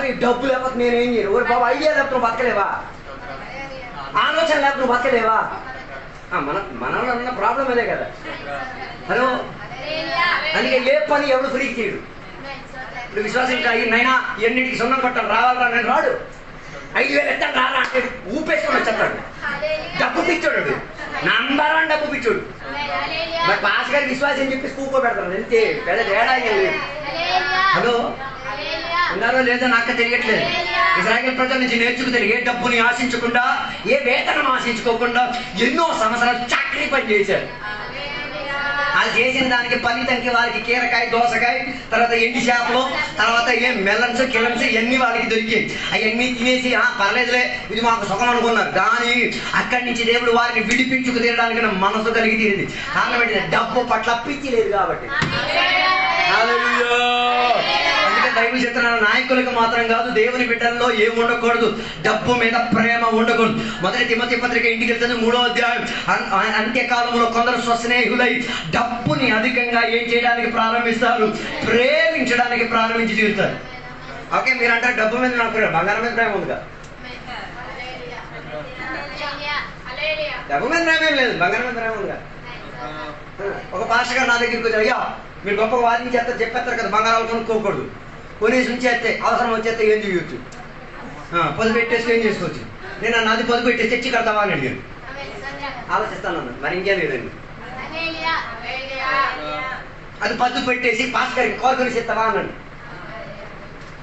ఈ డబ్బు లేకపోతే నేనేం చేయను. ఓరి బాబు ఐడియా లేకపోతే నువ్వు బతకలేవా? ఆలోచన లేకపోతే నువ్వు బతకలేవా? మనలో ఉన్న ప్రాబ్లం అదే కదా. హలో అందుకే ఏ పని ఎవడు ఫ్రీకి చేయడు. ఇప్పుడు విశ్వాసం నైనా ఎన్నింటికి సున్నం కొట్టాలి, రావాలరా నేను రాడు. 5,000 ఎత్తాను రారా అంటే ఊపేసుకొని వచ్చేస్తాడు. డబ్బు పిచ్చోడు, నంబర్ 1 డబ్బు పిచ్చోడు. మరి పాస్ గారి విశ్వాసం చెప్పి కూకో పెడతారు. అంతే, పెద్ద తేడా లేదు. హలో ఉన్నారో లేదో నాకు తెలియట్లేదు. ఇశ్రాయేలు ప్రజల నుంచి నేర్చుకుని ఏ డబ్బుని ఆశించకుండా, ఏ వేతనం ఆశించుకోకుండా ఎన్నో సంవత్సరాలు చాకరీ పని చేశారు. అది చేసిన దానికి ఫలితంకి వారికి కీరకాయ, దోసకాయ, తర్వాత ఎండి చేపలు, తర్వాత ఏం మెలన్స్, కిలన్స్ ఇవన్నీ వాళ్ళకి దొరికాయి. అవన్నీ తినేసి పర్లేదులే ఇది మాకు సుఖం అనుకున్నారు. కానీ అక్కడి నుంచి దేవుడు వారిని విడిపించుకు తీరడానికి మనసు కలిగి తీరింది. కారణం ఏంటి? డబ్బు పట్ల పిచ్చి లేదు కాబట్టి. అందుకే బైబిల్ చెప్తున్న నాయకులకు మాత్రం కాదు, దేవుని బిడ్డల్లో ఏం ఉండకూడదు? డబ్బు మీద ప్రేమ ఉండకూడదు. మొదటి తిమోతి పత్రిక ఇంటికి వెళ్తుంది 3వ అధ్యాయం. అంత్యకాలంలో కొందరు స్వస్నేహితులై డబ్బుని అధికంగా ఏం చేయడానికి ప్రారంభిస్తారు? ప్రేమించడానికి ప్రారంభించి తీరుతారు. ఓకే మీరు అంటారు డబ్బు మీద నాకు ప్రేమ, బంగారం మీద ప్రేమ ఉందిగా. డబ్బు మీద ప్రేమ ఏం లేదు, బంగారం మీద ప్రేమ ఉందిగా. ఒక పాస్టర్ గారు నా దగ్గరికి వచ్చారు, అయ్యా మీరు గొప్ప వాదించేస్తారు, చెప్పేస్తారు కదా, బంగారాలు కొనుక్కోకూడదు, కొనేసి ఉంచేస్తే అవసరం వచ్చేస్తే ఏం చేయొచ్చు, పొదుపు పెట్టేసి ఏం చేసుకోవచ్చు. నేను నాది పొదుపు పెట్టేసి తెచ్చి కడతావా అని అడిగాను. ఆలోచిస్తాను, మరి ఇంకేం లేదండి. అది పొదుపు పెట్టేసి పాస్ గారికి కాల్ కొనేసి ఇస్తావా అన్నాడు.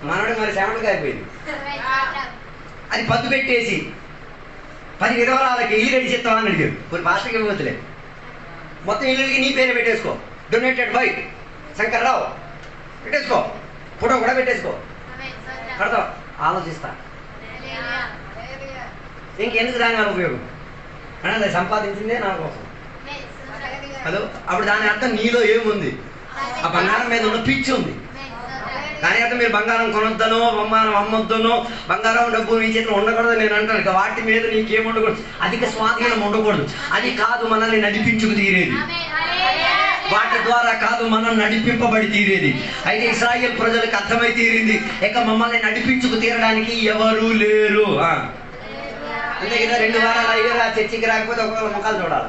మనోడు మరి సెవెంట్గా అయిపోయింది. అది పొదుపు పెట్టేసి 10 విధవరాలకి ఇల్లు రెడీ చేస్తావా అని అడిగాడు. కొన్ని పాస్టర్కి ఇవ్వద్దులే, మొత్తం ఇల్లుకి నీ పేరే పెట్టేసుకో, డొనేటెడ్ బై శంకర్రావు పెట్టేసుకో, ఫోటో కూడా పెట్టేసుకో, కడతావు. ఆలోచిస్తా, ఇంకెందుకు దాని వల్ల ఉపయోగం అంటే అది సంపాదించిందే నా కోసం. హలో, అప్పుడు దాని అర్థం నీలో ఏముంది, ఆ బంగారం మీద ఉన్న పిచ్చి ఉంది. దాని అర్థం మీరు బంగారం కొనొద్దనో బంగారం అమ్మొద్దనో బంగారం డబ్బు మీ చేతిలో ఉండకూడదు నేను అంటాను. ఇక వాటి మీద నీకేం ఉండకూడదు, అధిక స్వాధీనం ఉండకూడదు. అది కాదు మనల్ని నడిపించుకు తీరేది, వాటి ద్వారా కాదు మనం నడిపింపబడి తీరేది. అయితే ఇశ్రాయేల్ ప్రజలకు అర్థమై తీరింది, ఇక మమ్మల్ని నడిపించుకు తీరడానికి ఎవరూ లేరు. అంతే కదా, 2 వారాలు అయ్యారు ఆ చర్చికి రాకపోతే ఒకవేళ ముఖాలు చూడాలి.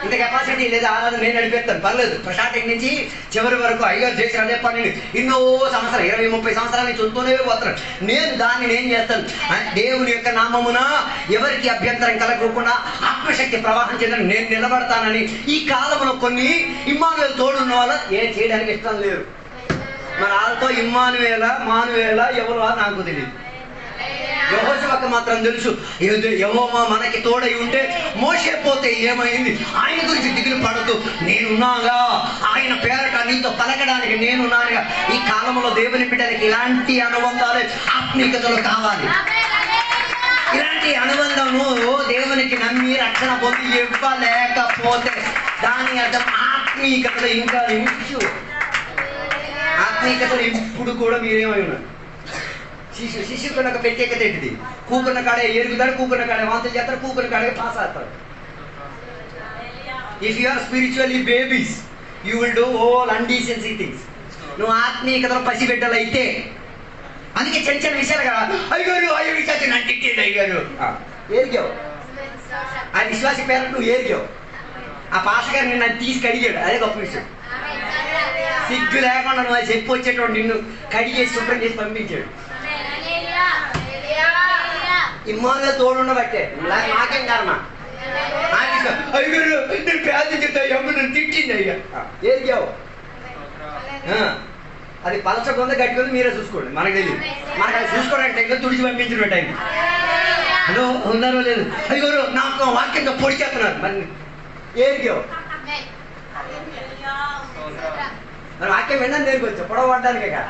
ఇంత కెపాసిటీ లేదా, ఆరాధన నేను నడిపేస్తాను, పర్లేదు. స్టార్టింగ్ నుంచి చివరి వరకు అయ్యారు చేసిన అదే పనిని ఎన్నో సంవత్సరాలు 20-30 సంవత్సరాల నుంచి చూస్తూనే పోతున్నాను. నేను దాన్ని నేను చేస్తాను. దేవుని యొక్క నామమున ఎవరికి అభ్యంతరం కలగకుండా ఆత్మశక్తి ప్రవాహం చేయడానికి నేను నిలబడతానని ఈ కాలంలో కొన్ని ఇమ్మానుయేలు తోడున్న వాళ్ళ ఏం చేయడానికి ఇష్టం లేరు. మన వాళ్ళతో ఇమ్మానుయేలా మానుయేలా ఎవరు నాకు తెలియదు. యెహోషువకు మాత్రం తెలుసు, యెహోవా మనకి తోడై ఉంటే మోషే పోతే ఏమైంది, ఆయన గురించి దిగులు పడుతూ నేనున్నాగా, ఆయన పేరట నీతో పలకడానికి నేనున్నానుగా. ఈ కాలంలో దేవుని బిడ్డలకి ఇలాంటి అనుబంధాలే ఆత్మీయతలు కావాలి. ఇలాంటి అనుబంధము దేవునికి నమ్మి రక్షణ పొంది ఇవ్వలేకపోతే దాని అర్థం ఆత్మీయతలు ఇంకా నిమిషు. ఆత్మీయతలు ఇప్పుడు కూడా మీరేమై ఉన్నారు. శిష్యుకున్న ప్రత్యేకత ఏంటిది, కూకున్న కాడే ఎరుగుతాడు, కూకున్న కాడే వాంతులు చేస్తారు, కూకున్న కాడే పాస్ అవుతారు. If you are spiritually babies you will do all indecency things. నువ్వు ఆత్మీయతలో పసిబిడ్డలు అయితే, అందుకే చిన్న చిన్న విషయాలు కదా, అయ్యారు అయ్యో విషయాలు నన్ను తిట్టేది అయ్యారు ఏరిగావు. ఆ విశ్వాసి పేరు నువ్వు ఏరిగావు. ఆ పాస్ గారు నిన్ను తీసుకు అడిగాడు, అదే గొప్ప విషయం. సిగ్గు లేకుండా నువ్వు అది చెప్పి వచ్చేటోడు నిన్ను కడిగేసి శుభ్రం చేసి పంపించాడు. ఇమ్మానుయేలు తోడుండబట్టే, నాకేం కారణం. అయ్యారు నేను పేద చెప్తా అమ్మ నన్ను తిట్టింది అయ్యా ఏరిగావు. అది పలచకుంది గట్టిగా మీరే చూసుకోండి, మనకు తెలియదు. మనకు అది చూసుకోవడానికి టైంలో తుడిచి పంపించిన టైం. హలో, ఉన్నారో లేదు, అయ్యారు నాకు వాక్యంతో పొడి చేస్తున్నారు, మరి ఏరిగావు. మరి వాక్యం విన్నాను నేర్కొచ్చు పొడవ పడ్డానికే కాదు,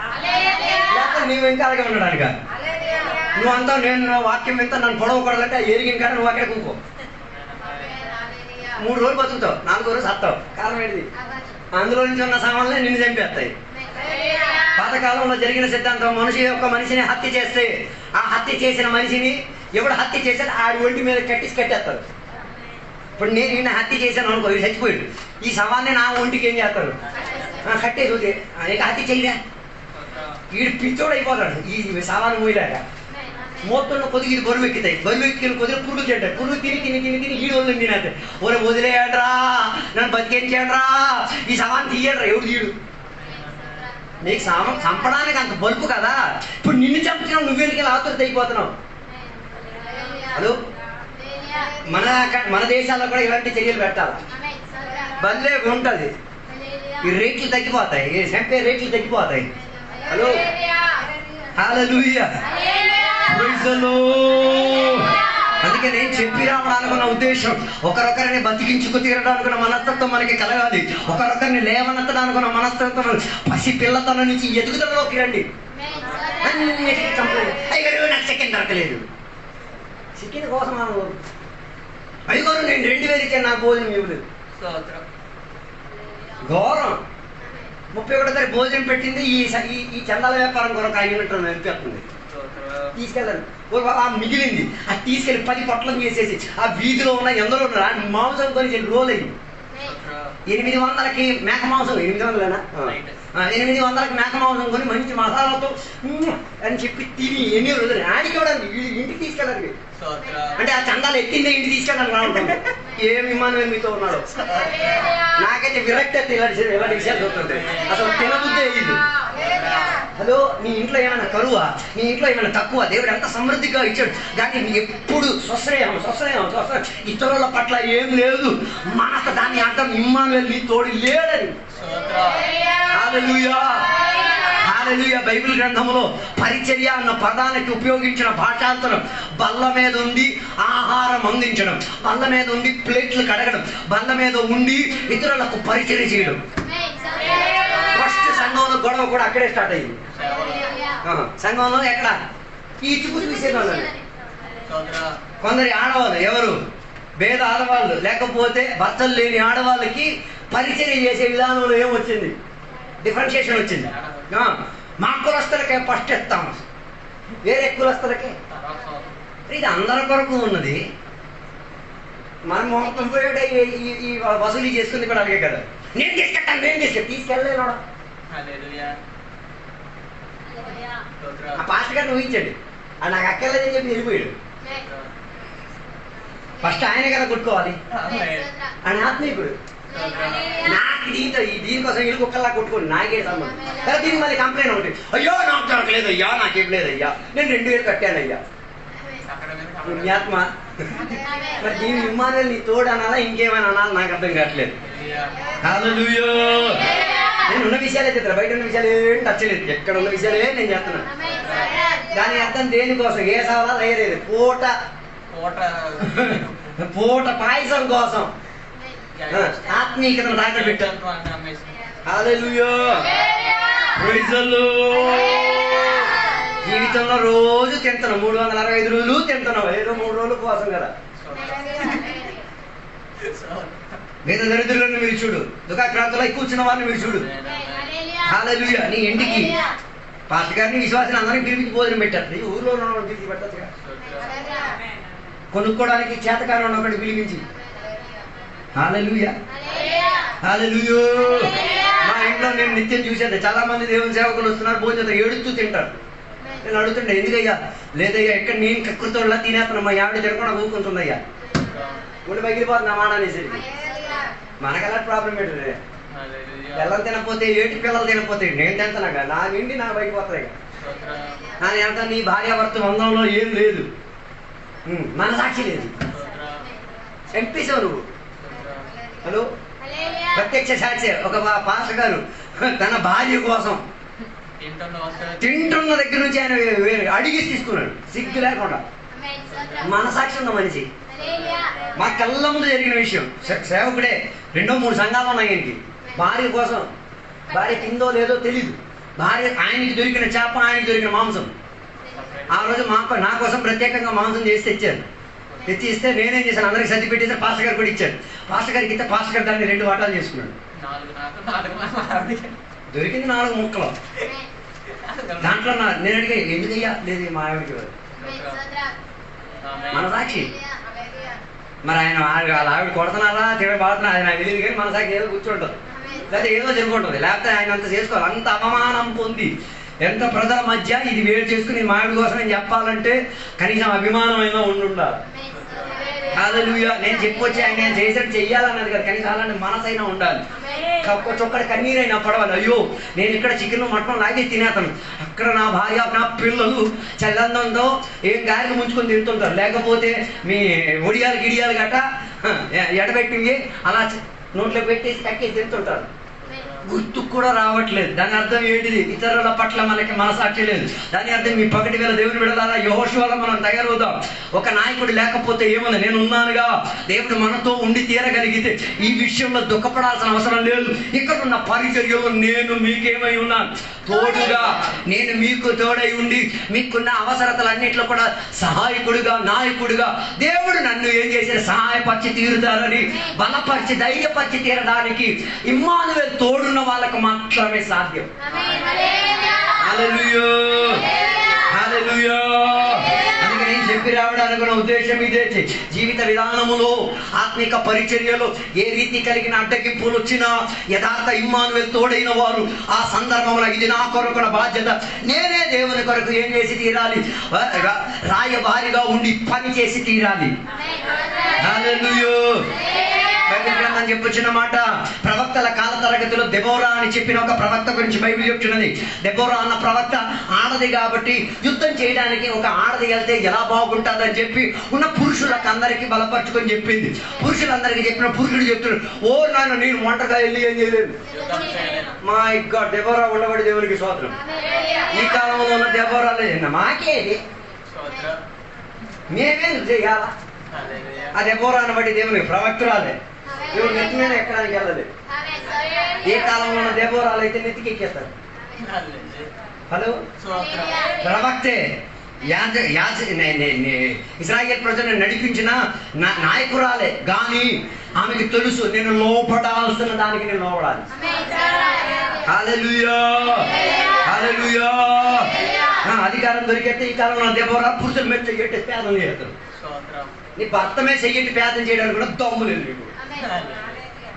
లేకపోతే నీవు ఇంకా అలాగే ఉండడానిక. నువ్వు అంతా నేను వాక్యం వింతా నన్ను పొడవకూడదంటే ఎరిగిన కానీ నువ్వు అక్కడే కూకో. 3 రోజులు బతుకుతావు, 4వ రోజు సత్తావు. కారణం ఏంటిది, అందులో నుంచి ఉన్న సామాన్లే నిన్ను చంపేస్తాయి. పాతకాలంలో జరిగిన సిద్ధాంతం, మనిషిని హత్య చేస్తే ఆ హత్య చేసిన మనిషిని ఎవడు హత్య చేశాడు ఆడి ఒంటి మీద కట్టేస్తారు. ఇప్పుడు నేను నిన్న హత్య చేశాను అనుకో, ఇది చచ్చిపోయాడు, ఈ శవాన్ని నా ఒంటికి ఏం చేస్తారు, కట్టేసి వదిలే, ఇక హత్య చేయలే, వీడు పిచ్చోడు అయిపోతాడు. ఈ శవాన్ని మోయలేక మోతున్న కొద్దిగా ఇది బరువు ఎక్కుతాయి, బరువు ఎక్కిన కొద్దిగా పురుగు తింటాడు, పురుగు తిని తిని తిని తిని ఈడు వదిలి తినేది. ఓరే వదిలేయండ్రా, నన్ను బతికేంచేయండ్రా, ఈ శవాన్ని తీయండ్రా. ఎవడు తీయడు, నీకు శవం చంపడానికి అంత బలుపు కదా. ఇప్పుడు నిన్ను చంపుతున్నావు, నువ్వెందుకు ఆతురత అయిపోతున్నావు. హలో, మన దేశాల్లో కూడా ఇలాంటి చర్యలు పెట్టాలి. భలే ఉంటుంది, ఈ రేట్లు తగ్గిపోతాయి, చంపే రేట్లు తగ్గిపోతాయి. Hello, hallelujah, praise the Lord. అందుకే నేను చెప్పి రావడానుకున్న ఉద్దేశం, ఒకరొకరిని బతికించుకు తీరడానుకున్న మనస్తత్వం మనకి కలగాలి. ఒకరొకరిని లేవనెత్తడానుకున్న మనస్తత్వం, పసి పిల్లతనం నుంచి ఎదుగుదలలోకి రండి. అయ్యారు నాకు చికెన్ దొరకలేదు, చికెన్ కోసం అయ్యారు నేను 2000 ఇచ్చాను, నాకు భోజనం ఇవ్వలేదు. ఘోరం. 31వ తారీఖు భోజనం పెట్టింది ఈ చందాల వ్యాపారం కొరకు అయినట్టు అనిపిస్తుంది. తీసుకెళ్ళండి, మిగిలింది అది తీసుకెళ్ళి 10 పొట్లం చేసేసి ఆ వీధిలో ఉన్న ఎందరో ఉన్నారు మాంసం కొని రోల్ అయింది. 800కి మేక మాంసం, 800 800కి మేక మాంసం కొని మంచి మసాలాతో అని చెప్పి తిని ఎన్ని రోజులు ఆడికి ఇవ్వడానికి ఇంటికి తీసుకెళ్ళడానికి. అంటే ఆ చందాలు ఎత్తిందే ఇంటికి తీసుకెళ్ళడానికి రావడం. ఏమి ఇమ్మానుయేల్ మీతో ఉన్నాడు. నాకైతే విరక్తి అయితే ఇలాంటి విషయాలు చూస్తుంటే అసలు తినబుద్దే ఇది. హలో, నీ ఇంట్లో ఏమైనా కరువా, నీ ఇంట్లో ఏమైనా తక్కువ, దేవుడు ఎంత సమృద్ధిగా ఇచ్చాడు, కానీ ఎప్పుడు స్వశ్రయం ఇతరుల పట్ల ఏం లేదు మనకు, దాని అర్థం ఇమ్మానుయేల్ నీ తోడు లేడని. హల్లెలూయా, హల్లెలూయా. బైబిల్ గ్రంథంలో పరిచర్య అన్న పదానికి ఉపయోగించిన భాషాంతరం బల్ల మీద ఉండి ఆహారం అందించడం, బల్ల మీద ఉండి ప్లేట్లు కడగడం, బల్ల మీద ఉండి ఇతరులకు పరిచర్య చేయడం. ఫస్ట్ సంఘంలో గొడవ కూడా అక్కడే స్టార్ట్ అయ్యింది. సంఘంలో ఎక్కడ ఈ ఇచ్చిపుచ్చి విషయం కొందరి ఆడవాళ్ళు, ఎవరు పేద ఆడవాళ్ళు, లేకపోతే భర్తలు లేని ఆడవాళ్ళకి పరిచర్య చేసే విధానంలో ఏమొచ్చింది, డిఫరెన్షియేషన్ వచ్చింది. మా కులస్తులకే ఫస్ట్ ఇస్తాము, వేరే కులస్తులకే. ఇది అందరి కొరకు ఉన్నది. మనం మొత్తం పోయాడు ఈ వసూలు చేసుకుంది కూడా అలాగే కదా. నేను తీసుకెళ్తాను, నేను తీసుకెళ్ళలేను. ఆ పాస్టర్ గారిని ఊహించండి, అది నాకు అక్కర్లేదని చెప్పి వెళ్ళిపోయాడు. ఫస్ట్ ఆయనే కదా కొట్టుకోవాలి, ఆయన ఆత్మీయుడు. నాకు దీనికోసం ఇల్లు కుక్కల్లా కొట్టుకోండి, నాకే సంబంధం. కానీ దీనికి మళ్ళీ కంప్లైంట్ ఒకటి, అయ్యో నాకు దొరకలేదు అయ్యా, నాకేం లేదయ్యా, నేను 2000 కట్టాను అయ్యా. ఆత్మ మరి దీని ఇమ్మానుయేల్ నీ తోడు అనాలా, ఇంకేమైనా అనాలి, నాకు అర్థం కావట్లేదు. హల్లెలూయా. నేను ఉన్న విషయాలే చెప్తాను, బయట ఉన్న విషయాలు ఏం నచ్చలేదు, ఎక్కడ ఉన్న విషయాలే నేను చేస్తున్నాను. దాని అర్థం దేనికోసం, ఏ సవాలా వేయలేదు, పూట పాయసం కోసం ఆత్మీయతను రాక పెట్టాను. హల్లెలూయా, ప్రైజ్ ది లార్డ్. జీవితంలో రోజు తింటున్నాం, 365 రోజులు తింటున్నాం, ఏదో 3 రోజుల కోసం కదా. పేద దరిద్రులను మీరు చూడు, దుఃఖాక్రాంతులై కూర్చున్న వారిని మీరు చూడు. హల్లెలూయా. నీ ఇంటికి పాస్టర్ గారిని విశ్వాసాన్ని అందరినీ పిలిపించి భోజనం పెట్టారు, నీ ఊర్లో ఉన్న పిలిచి పెట్టచ్చుగా. కొనుక్కోవడానికి చేతకారం ఉన్నప్పుడు పిలిపించి. హల్లెలూయా, హల్లెలూయా. మా ఇంట్లో నేను నిత్యం చూసేది, చాలా మంది దేవుని సేవకులు వస్తున్నారు, భోజనం ఏడుస్తూ తింటారు. నేను అడుగుతుండే, ఎందుకయ్యా? లేదయ్యా, ఎక్కడ నేను కక్కుతోళ్ళ తినేస్తున్నా, మా ఆవిడ తినకుండా ఊరుకుంటుందయ్యా, ఉండి పగిలిపోతుంది నా మాట అనేసి. మనకు అలాంటి ప్రాబ్లం ఏంటంటే, పిల్లలు తినకపోతే ఏటి, పిల్లలు తినకపోతే నేను తింటున్నాగా, నా నిండి నాకు బయటకు వస్తాయి. కానీ అంత నీ భార్యాభర్త బంధంలో ఏం లేదు, మన సాక్షి లేదు, ఎంపీసావు నువ్వు. హలో, ప్రత్యక్ష సాక్షి. ఒక పాస్టర్ గారు తన భార్య కోసం తింటున్న దగ్గర నుంచి ఆయన అడిగి తీసుకున్నాడు, సిగ్గు లేకుండా. మన సాక్షి ఉన్న మనిషి, మా కళ్ళ ముందు జరిగిన విషయం. సేవకుడే, 2-3 సంఘాలు ఉన్నాయి ఆయనకి. భార్య కోసం, భార్య తిందో లేదో తెలీదు, భార్య ఆయనకి దొరికిన చేప, ఆయనకి దొరికిన మాంసం. ఆ రోజు నా కోసం ప్రత్యేకంగా మాంసం చేసి తెచ్చి ఇస్తే నేనేం చేశాను, అందరికి సర్ది పెట్టేసి పాస్టర్ గారు కూడా ఇచ్చాడు. పాస్టర్ గారికి ఇస్తే పాస్టర్ గారు దాన్ని 2 వాటాలు చేసుకున్నాడు. దొరికింది 4 ముక్కలు. దాంట్లో నేను అడిగా, ఎందుకయ్యా? లేదు, మా ఆవిడకి మన సాక్షి. మరి ఆయన వాళ్ళ ఆవిడ కొడుతున్నారా తిరగబాడుతున్నా అది నాకు తెలియదు, కానీ మన సాక్షి ఏదో కూర్చుంటుంది, లేకపోతే ఏదో చెప్పుకుంటుంది, లేకపోతే ఆయన అంత చేసుకోవాలి. అంత అవమానం పొంది ఎంత ప్రజల మధ్య ఇది వేరు చేసుకుని మా ఆవిడ కోసం నేను చెప్పాలంటే కనీసం అభిమానమైనా ఉండాలి. హల్లెలూయా. నేను చెప్పొచ్చి ఆయన నేను చేసినట్టు చెయ్యాలన్నది కదా, కనీసం అలాంటి మనసైనా ఉండాలి. చొక్కటి కన్నీరైనా పడవాలి. అయ్యో, నేను ఇక్కడ చికెన్ మటన్ లాగే తినేతాను, అక్కడ నా భార్య నా పిల్లలు చల్లందంతో ఏం గారికి ముంచుకొని తింటుంటారు, లేకపోతే మీ ఒడియాలు గిడియాలు గట్ట ఎడబెట్టి అలా నోట్లో పెట్టేసి కక్కేసి తింటుంటారు. గుర్తుకు కూడా రావట్లేదు. దాని అర్థం ఏంటిది? ఇతరుల పట్ల మనకి మనసాక్షి లేదు. దాని అర్థం మీ పగటి వేళ దేవుని విడలారా యెహోషువలా మనం తయారవుదాం. ఒక నాయకుడు లేకపోతే ఏముంది, నేను ఉన్నానుగా, దేవుడు మనతో ఉండి తీరగలిగితే ఈ విషయంలో దుఃఖపడాల్సిన అవసరం లేదు. ఇక్కడ ఉన్న పరిచర్యలో నేను మీకేమై ఉన్నాను, తోడుగా నేను మీకు తోడై ఉండి మీకున్న అవసరతలన్నింటిలో కూడా సహాయకుడిగా, నాయకుడిగా దేవుడు నన్ను ఏం చేసిన సహాయపరిచి తీరుతారని బలపరిచి ధైర్యపరిచి తీరడానికి ఇమ్మానుయేల్ తోడున్న వాళ్ళకు మాత్రమే సాధ్యం. హల్లెలూయా, హల్లెలూయా. అందుకే నేను చెప్పి రావడానికి ఉద్దేశం ఇదే. జీవిత విధానములో, ఆత్మిక పరిచర్యలో ఏ రీతి కలిగిన అడ్డగింపులు వచ్చినా యథార్థ ఇమ్మానుయేల్ తోడైన వారు ఆ సందర్భంలో ఇది నా కొరకు బాధ్యత, నేనే దేవుని కొరకు ఏం చేసి తీరాలి, రాయబారిగా ఉండి పని చేసి తీరాలి. హల్లెలూయా. బైబిల్ గ్రంథం చెప్పొచ్చిన మాట, ప్రవక్తల కాల తరగతిలో దెబోరా అని చెప్పిన ఒక ప్రవక్త గురించి బైబిల్ చెప్తున్నది. దెబోరా అన్న ప్రవక్త ఆడది కాబట్టి యుద్ధం చేయడానికి ఒక ఆడది వెళ్తే ఎలా బాగుంటుందని చెప్పి ఉన్న పురుషులకు అందరికీ బలపరుచుకొని చెప్పింది. పురుషులందరికీ చెప్పిన పురుషుడు చెప్తున్నాడు, ఓ నాన్న నేను వంటగా వెళ్ళి ఏం చేయలేదు. మా ఇంకా దెబోరా ఉండబడి దేవునికి స్తోత్రం. ఈ కాలంలో ఉన్న దెబోరా లేదు, మాకేది మేమేం చేయాలా? ఆ దెబోరాను బట్టి దేవునికి ప్రవక్తురాలే, దేవుడు నెత్తి మీద ఎక్కడానికి వెళ్ళలేదు. ఏ కాలంలో ఉన్న దెబోరాలు అయితే నెత్తికి ఎక్కేస్తారు. హలో, ప్రవక్తే ఇశ్రాయేలు ప్రజలను నడిపించిన నాయకురాలే, కానీ ఆమెకు తెలుసు నేను లోపడాల్సిన దానికి నేను లోపడాలి. హల్లెలూయా, హల్లెలూయా. అధికారం దొరికితే ఈ కాలంలో దెబోరా పురుషుల మీద చెయ్యట్టి పేదం చేస్తారు. నీ భర్త మీద చెయ్యట్టి పేదం చేయడానికి కూడా దమ్ము లేదు నీకు.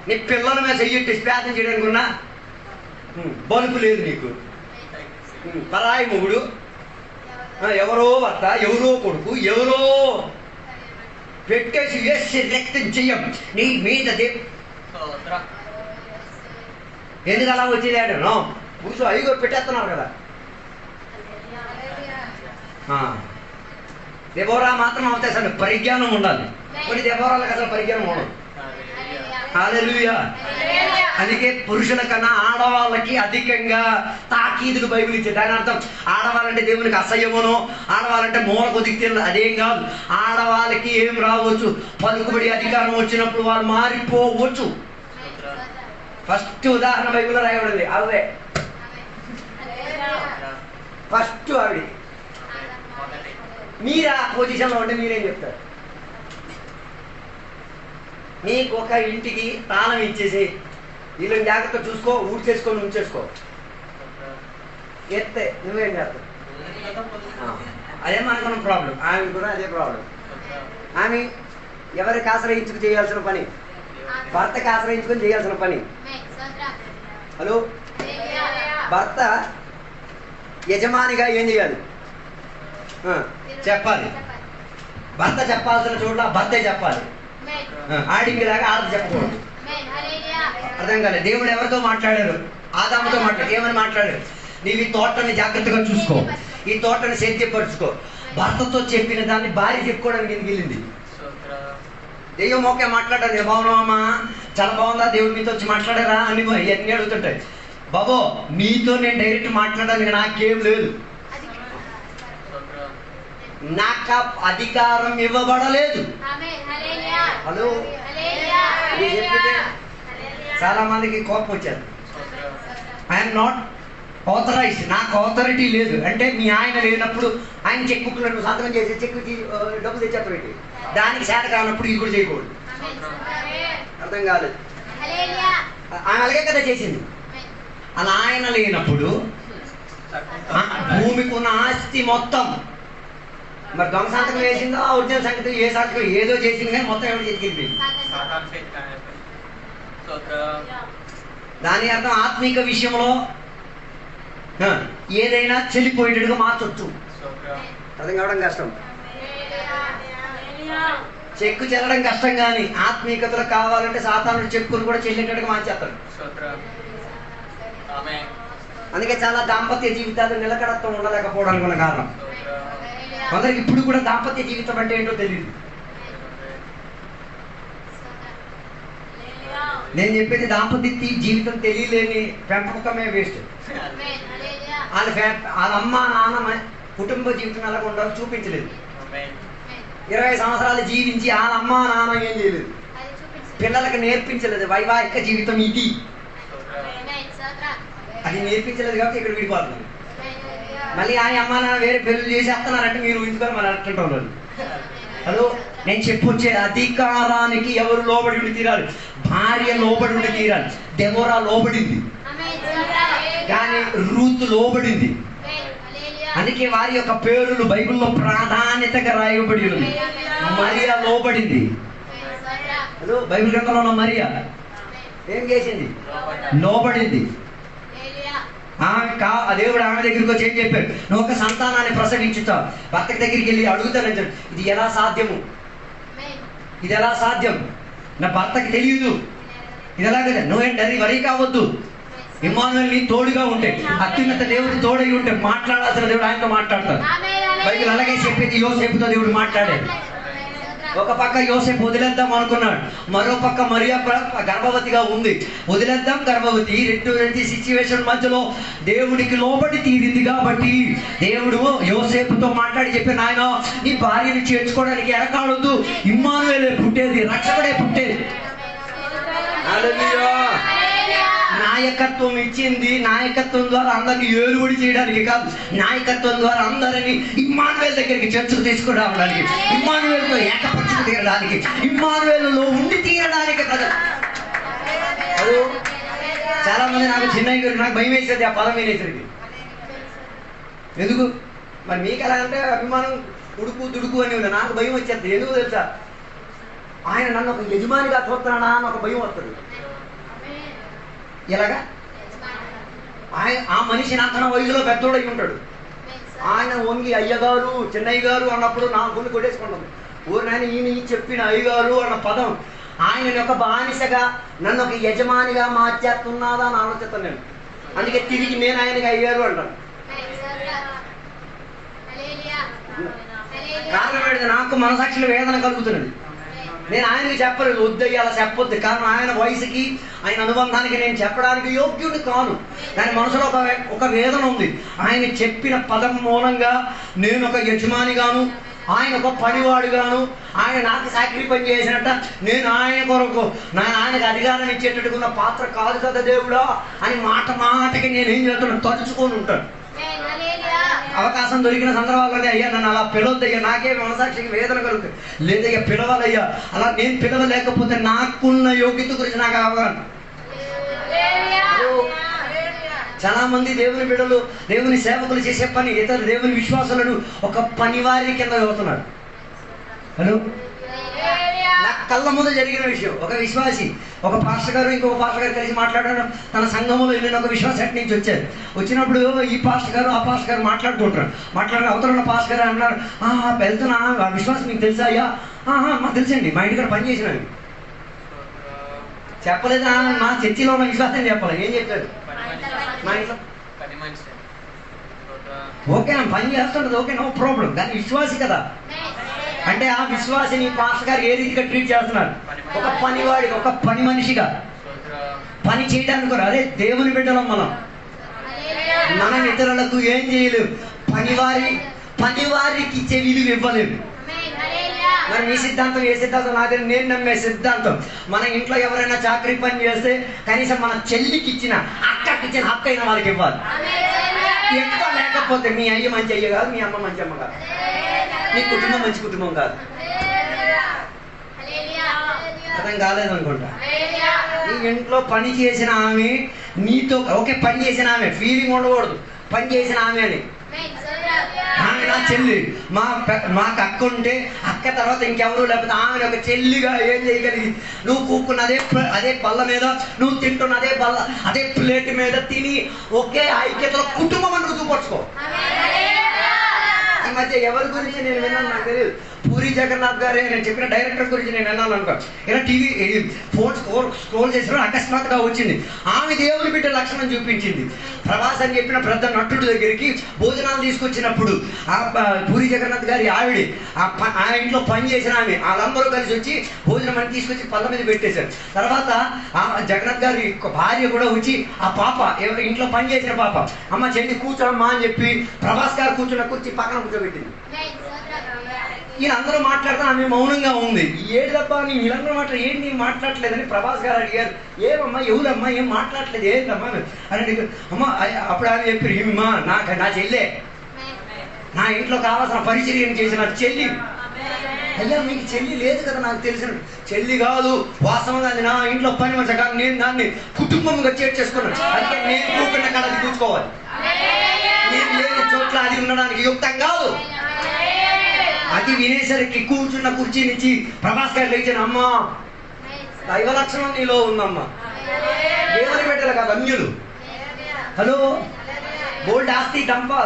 నీ పిల్లల మీద చెయ్యట్టి పేదం చేయడానికి కూడా బలుపు లేదు నీకు. పరాయి మొగుడు, ఎవరో భర్త, ఎవరో కొడుకు, ఎవరో పెట్టేసి వేసి రక్తం చెయ్యం నీ మీద. ఎందుకు అలా వచ్చేదాడు? పురుషులు ఐగో పెట్టేస్తున్నారు కదా. దెబోరా మాత్రం అవుతాయి సార్, పరిజ్ఞానం ఉండాలి. కొన్ని దెబోరాలకు అసలు పరిజ్ఞానం ఉండదు. హల్లెలూయా. అందుకే పురుషుల కన్నా ఆడవాళ్ళకి అధికంగా తాకీదుకు బైబిల్ ఇచ్చే. దాని అర్థం ఆడవాళ్ళంటే దేవునికి అసహ్యమునో, ఆడవాళ్ళంటే మూల కొదికి అదేం కాదు. ఆడవాళ్ళకి ఏం రావచ్చు, పలుకుబడి అధికారం వచ్చినప్పుడు వాళ్ళు మారిపోవచ్చు. ఫస్ట్ ఉదాహరణ బైబిల్లో రాయబడింది అవే. ఫస్ట్ ఆవిడ. మీరు ఆ పొజిషన్లో ఉంటే మీరేం చెప్తారు? నీకు ఒక ఇంటికి తాళం ఇచ్చేసి వీళ్ళని జాగ్రత్త చూసుకో, ఊడ్చేసుకొని ఉంచేసుకో, ఎత్తే నువ్వేం చేస్తావు? అదే మనకున్న ప్రాబ్లం. ఆమె కూడా అదే ప్రాబ్లం. ఆమె ఎవరికి ఆశ్రయించుకు చేయాల్సిన పని, భర్తకి ఆశ్రయించుకొని చేయాల్సిన పని. హలో, భర్త యజమానిగా ఏం చేయాలి? చెప్పాలి. భర్త చెప్పాల్సిన చోట్ల భర్తే చెప్పాలి. ఆడింగిలాగా ఆడది చెప్పకూడదు. అర్థం కాలేదు. దేవుడు ఎవరితో మాట్లాడారు? ఆదాముతో మాట్లాడారు. ఏమని మాట్లాడారు? నీవు ఈ తోటని జాగ్రత్తగా చూసుకో, ఈ తోటని సేద్యపరుచుకో. భర్తతో చెప్పిన దాన్ని భార్య చెప్పుకోవడానికి ఎందుకు వెళ్ళింది? దెయ్యం ఓకే మాట్లాడారు, బాగున్నావమ్మా, చాలా బాగుందా, దేవుడు మీతో వచ్చి మాట్లాడారా అని ఇవన్నీ అడుగుతుంటాయి. బాబో మీతో నేను డైరెక్ట్ మాట్లాడడానికి నాకేం లేదు, నాకు అధికారం ఇవ్వబడలేదు. హలో, చెప్పితే చాలా మందికి కోపం వచ్చారు. ఐఎమ్ నాట్ ఆథరైజ్, నాకు ఆథరిటీ లేదు. అంటే మీ ఆయన లేనప్పుడు ఆయన చెక్ బుక్లో నువ్వు సంతకం చేసి చెక్ డబ్బులు తెచ్చేస్తావు, దానికి శాత కానప్పుడు ఇది కూడా చేయకూడదు. అర్థం కాలేదు. ఆయన అలాగే కదా చేసింది. అలా ఆయన లేనప్పుడు భూమికి ఉన్న ఆస్తి మొత్తం మరి దొంగ సంతకం వేసిందో ఒరిజినల్ సంగతి ఏ సంతకం ఏదో చేసింది కానీ మొత్తం ఎవరు చేతికి. దాని అర్థం ఆత్మిక విషయంలో ఏదైనా చెల్లిపోయేటట్టుగా మార్చొచ్చు. అర్థం కావడం కష్టం, చెక్కు చెల్లడం కష్టం, కానీ ఆత్మీయతలో కావాలంటే సాతానుడు చెక్కును కూడా చెల్లేటట్టుగా మార్చేస్తాడు. అందుకే చాలా దాంపత్య జీవితాలు నిలకడత్వం ఉండలేకపోవడానికి ఉన్న కారణం. కొందరికి ఇప్పుడు కూడా దాంపత్య జీవితం అంటే ఏంటో తెలియదు. నేను చెప్పేది దాంపత్య జీవితం తెలియలేని పెంపకమే వేస్ట్. వాళ్ళ అమ్మ నాన్న కుటుంబ జీవితం ఎలా ఉండాలో చూపించలేదు. 20 సంవత్సరాలు జీవించి వాళ్ళ అమ్మ నాన్న ఏం చేయలేదు, పిల్లలకు నేర్పించలేదు. వైవాహిక జీవితం ఇది, అది నేర్పించలేదు కాబట్టి ఇక్కడ విడిపోతుంది. మళ్ళీ ఆయన అమ్మ నాన్న వేరే పెళ్లి చేసేస్తున్నారంటే మీరు ఊహించుకొని మరి అంటుంటారు. హలో, నేను చెప్పొచ్చే అధికారానికి ఎవరు లోబడి ఉండి తీరాలి? భార్య లోబడి ఉండి తీరాలి. దెబోరా లోబడింది కానీ రూతు లోబడింది. అందుకే వారి యొక్క పేర్లు బైబిల్లో ప్రాధాన్యతగా రాయబడి ఉంది. మరియా లోబడింది. హలో, బైబిల్ గ్రంథంలో ఉన్న మరియా ఏం చేసింది? లోబడింది. దేవుడు ఆమె దగ్గరికి వచ్చి ఏం చెప్పాడు? నువ్వు ఒక సంతానాన్ని ప్రసవించుతావు, భర్త దగ్గరికి వెళ్ళి అడుగుతానని చెప్పి ఇది ఎలా సాధ్యము? ఇది ఎలా సాధ్యం, నా భర్తకి తెలియదు, ఇది ఎలాగ, నువ్వేంటి వరీ కావద్దు. ఇమ్మానుయేల్ నీ తోడుగా ఉంటే, అత్యున్నత దేవుడు తోడై ఉంటే మాట్లాడాల్సిన దేవుడు ఆయనతో మాట్లాడతాడు. బైబిల్ అలాగే చెప్పేది, యోసేపుతో దేవుడు మాట్లాడాడు. ఒక పక్క యోసేపు వదిలేద్దాం అనుకున్నాడు, మరో పక్క మరియా గర్భవతిగా ఉంది. వదిలేద్దాం గర్భవతి, రెండు సిచ్యువేషన్ మధ్యలో దేవుడికి లోబడి తీరింది కాబట్టి దేవుడు యోసేపుతో మాట్లాడి చెప్పి, నాయన నీ భార్యని చేర్చుకోవడానికి ఎరకాడొద్దు, ఇమ్మానుయేలే పుట్టేది, రక్షకుడే పుట్టేది. హల్లెలూయా. నాయకత్వం ఇచ్చింది, నాయకత్వం ద్వారా అందరినీ ఏలుబడి చేయడానికి కాదు, నాయకత్వం ద్వారా అందరినీ ఇమ్మానుయేల్ దగ్గరికి చర్చకు తీసుకురావడానికి, ఇమ్మానుయేల్తో ఏకపక్షకు తీరడానికి, ఇమ్మానుయేలులో ఉండి తీరడానికి. చాలా మంది నాకు చిన్నయ్య గారు నాకు భయం వేసేది ఆ పదం వినేసరికి. ఎందుకు మరి మీకు ఎలా అంటే అభిమానం ఉడుకు దుడుకు అని ఉంది, నాకు భయం వచ్చేది. ఎందుకు తెలుసా, ఆయన నన్ను ఒక యజమానిగా చూస్తున్నాడా అని ఒక భయం వస్తుంది. ఎలాగా ఆయన ఆ మనిషి నాకన వయసులో పెద్దోడై ఉంటాడు, ఆయన వంగి అయ్యగారు చిన్నయ్య గారు అన్నప్పుడు నా గుండె కొట్టేసుకుంటాను. ఊరు నాయన ఈయన చెప్పిన అయ్యగారు అన్న పదం ఆయన ఒక బానిసగా నన్ను ఒక యజమానిగా మార్చేస్తున్నాదా అని ఆలోచిస్తాను నేను. అందుకే తిరిగి నేను ఆయనకి అయ్యారు అంటాను. కారణం ఏంటి, నాకు మనసాక్షిలో వేదన కలుగుతున్నది. నేను ఆయనకి చెప్పలేదు, వద్దయ్య అలా చెప్పొద్దు. కారణం ఆయన వయసుకి ఆయన అనుబంధానికి నేను చెప్పడానికి యోగ్యుడు కాను. దాని మనసులో ఒక వేదన ఉంది. ఆయన చెప్పిన పదం మూలంగా నేను ఒక యజమానిగాను, ఆయన ఒక పనివాడుగాను, ఆయన నాకు సాక్రిఫైస్ చేసినట్ట నేను ఆయన కొరకు ఆయనకు అధికారం ఇచ్చేటట్టుకున్న పాత్ర కాదు కదా దేవుడా అని మాట మాటకి నేనేం చేస్తున్నాను, తలుచుకొని ఉంటాను. అవకాశం దొరికిన సందర్భాల్లోనే, అయ్యా నన్ను అలా పిలవద్దయ్యా, నాకే మనసాక్షికి వేదన కలుగుతుంది, లేదయ్యా పిలవాలయ్యా. అలా నేను పిలవలేకపోతే నాకున్న యోగ్యత గురించి నాకు అవగాహన. చాలా మంది దేవుని బిడ్డలు, దేవుని సేవకులు చేసే పని ఇతర దేవుని విశ్వాసాలను ఒక పనివారి కింద అవుతున్నాడు. హలో, నా కళ్ళ ముందు జరిగిన విషయం. ఒక విశ్వాసి, ఒక పాస్టర్ గారు ఇంకొక పాస్టర్ గారు కలిసి మాట్లాడడం, తన సంఘంలో వెళ్ళిన ఒక విశ్వాస ఎట్ నుంచి వచ్చారు. వచ్చినప్పుడు ఈ పాస్టర్ గారు ఆ పాస్టర్ గారు మాట్లాడుతుంటారు. అవతల ఉన్న పాస్టర్ గారు అన్నారు, వెళ్తున్నా ఆ విశ్వాసం మీకు తెలుసా? అయ్యా మాకు తెలుసండి, మా ఇంటికాడ పని చేసినవి. చెప్పలేదు, మా చర్చిలో ఉన్న విశ్వాసం చెప్పాలి. ఏం చెప్పారు? మా ఇంట్లో ఓకే పని చేస్తుంటది, ఓకే నో ప్రాబ్లం, కానీ విశ్వాసి కదా. అంటే ఆ విశ్వాసిని పాస్టర్ గారు ఏ రీతిగా ట్రీట్ చేస్తున్నారు? ఒక పనివాడిగా, ఒక పని మనిషిగా పని చేయడానికి. అదే దేవుని బిడ్డలం మనం ఇతరులకు ఏం చేయలేము, పనివారికి ఇచ్చే విలువ ఇవ్వలేము. మరి మీ సిద్ధాంతం ఏ సిద్ధాంతం? నాదే, నేను నమ్మే సిద్ధాంతం మన ఇంట్లో ఎవరైనా చాకరీ పని చేస్తే కనీసం మన చెల్లికి ఇచ్చిన, అక్కకి ఇచ్చిన హక్కు అయిన వాళ్ళకి ఇవ్వాలి. ఎక్కువ లేకపోతే మీ అయ్య మంచి అయ్య కాదు, మీ అమ్మ మంచి అమ్మ కాదు, మీ కుటుంబం మంచి కుటుంబం కాదు. అర్థం కాలేదు అనుకుంటా. నీ ఇంట్లో పని చేసిన ఆమె నీతో ఓకే, పని చేసిన ఆమె ఫీలింగ్ ఉండకూడదు, పని చేసిన ఆమె అని. ఆమె నా చెల్లి, మాకు అక్క ఉంటే అక్క తర్వాత ఇంకెవరు, లేకపోతే ఆమె ఒక చెల్లిగా ఏం చేయగలిగి, నువ్వు కూక్కున్న అదే బల్ల మీద, నువ్వు తింటున్న అదే ప్లేట్ మీద తిని ఒకే ఐక్యతలో కుటుంబం అని రుజువుపరచుకో. ఈ మధ్య ఎవరి గురించి నేను విన్నాను నాకు తెలియదు. పూరి జగన్నాథ్ గారే నేను చెప్పిన డైరెక్టర్ గురించి నేను విన్నాను అనుకో. ఇలా టీవీ ఫోన్ స్క్రోల్ చేసిన అకస్మాత్తుగా వచ్చింది. ఆమె దేవుని బిడ్డ లక్షణం చూపించింది. ప్రభాస్ అని చెప్పిన పెద్ద నటుడి దగ్గరికి భోజనాలు తీసుకొచ్చినప్పుడు ఆ పూరి జగన్నాథ్ గారి ఆవిడ ఆ ఇంట్లో పని చేసిన ఆమె వాళ్ళందరూ కలిసి వచ్చి భోజనం అని తీసుకొచ్చి పళ్ళ మీద పెట్టేశారు. తర్వాత ఆ జగన్నాథ్ గారి భార్య కూడా వచ్చి ఆ పాప ఇంట్లో పని చేసిన పాప, అమ్మ చెల్లి కూర్చోమ్మా అని చెప్పి ప్రభాస్ గారు కూర్చున్న కూర్చి పక్కన కూర్చోబెట్టింది. వీళ్ళందరూ మాట్లాడితే ఆమె మౌనంగా ఉంది. ఏడు తప్ప వీళ్ళందరూ ఏంటి నీ మాట్లాడలేదని ప్రభాస్ గారు అడిగారు. ఏమమ్మా ఎవరమ్మా ఏం మాట్లాడలేదు ఏంటమ్మా అని అడిగారు. అమ్మ అప్పుడు ఆమె చెప్పారు, ఏమమ్మా నా చెల్లె, నా ఇంట్లో కావాల్సిన పరిచర్యం చేసిన చెల్లి. అయ్యా మీకు చెల్లి లేదు కదా, నాకు తెలిసిన చెల్లి కాదు, వాస్తవంగా అది నా ఇంట్లో పని మనిషి కాదు, నేను దాన్ని కుటుంబంగా చేర్చేసుకున్నాను. అందుకే నేను కూకున్న కాడ అది కూర్చుకోవాలి, నేను లేని చోట్ల అది ఉండడానికి యుక్తం కాదు. అది వినేసరికి కూర్చున్న కుర్చీ నుంచి ప్రభాస్ గారు లేచిన, అమ్మా దైవ లక్షణం నీలో ఉందమ్మా. దేవుని బిడ్డలు కాదు, అన్యులు. హలో, బోల్డ్ ఆస్తి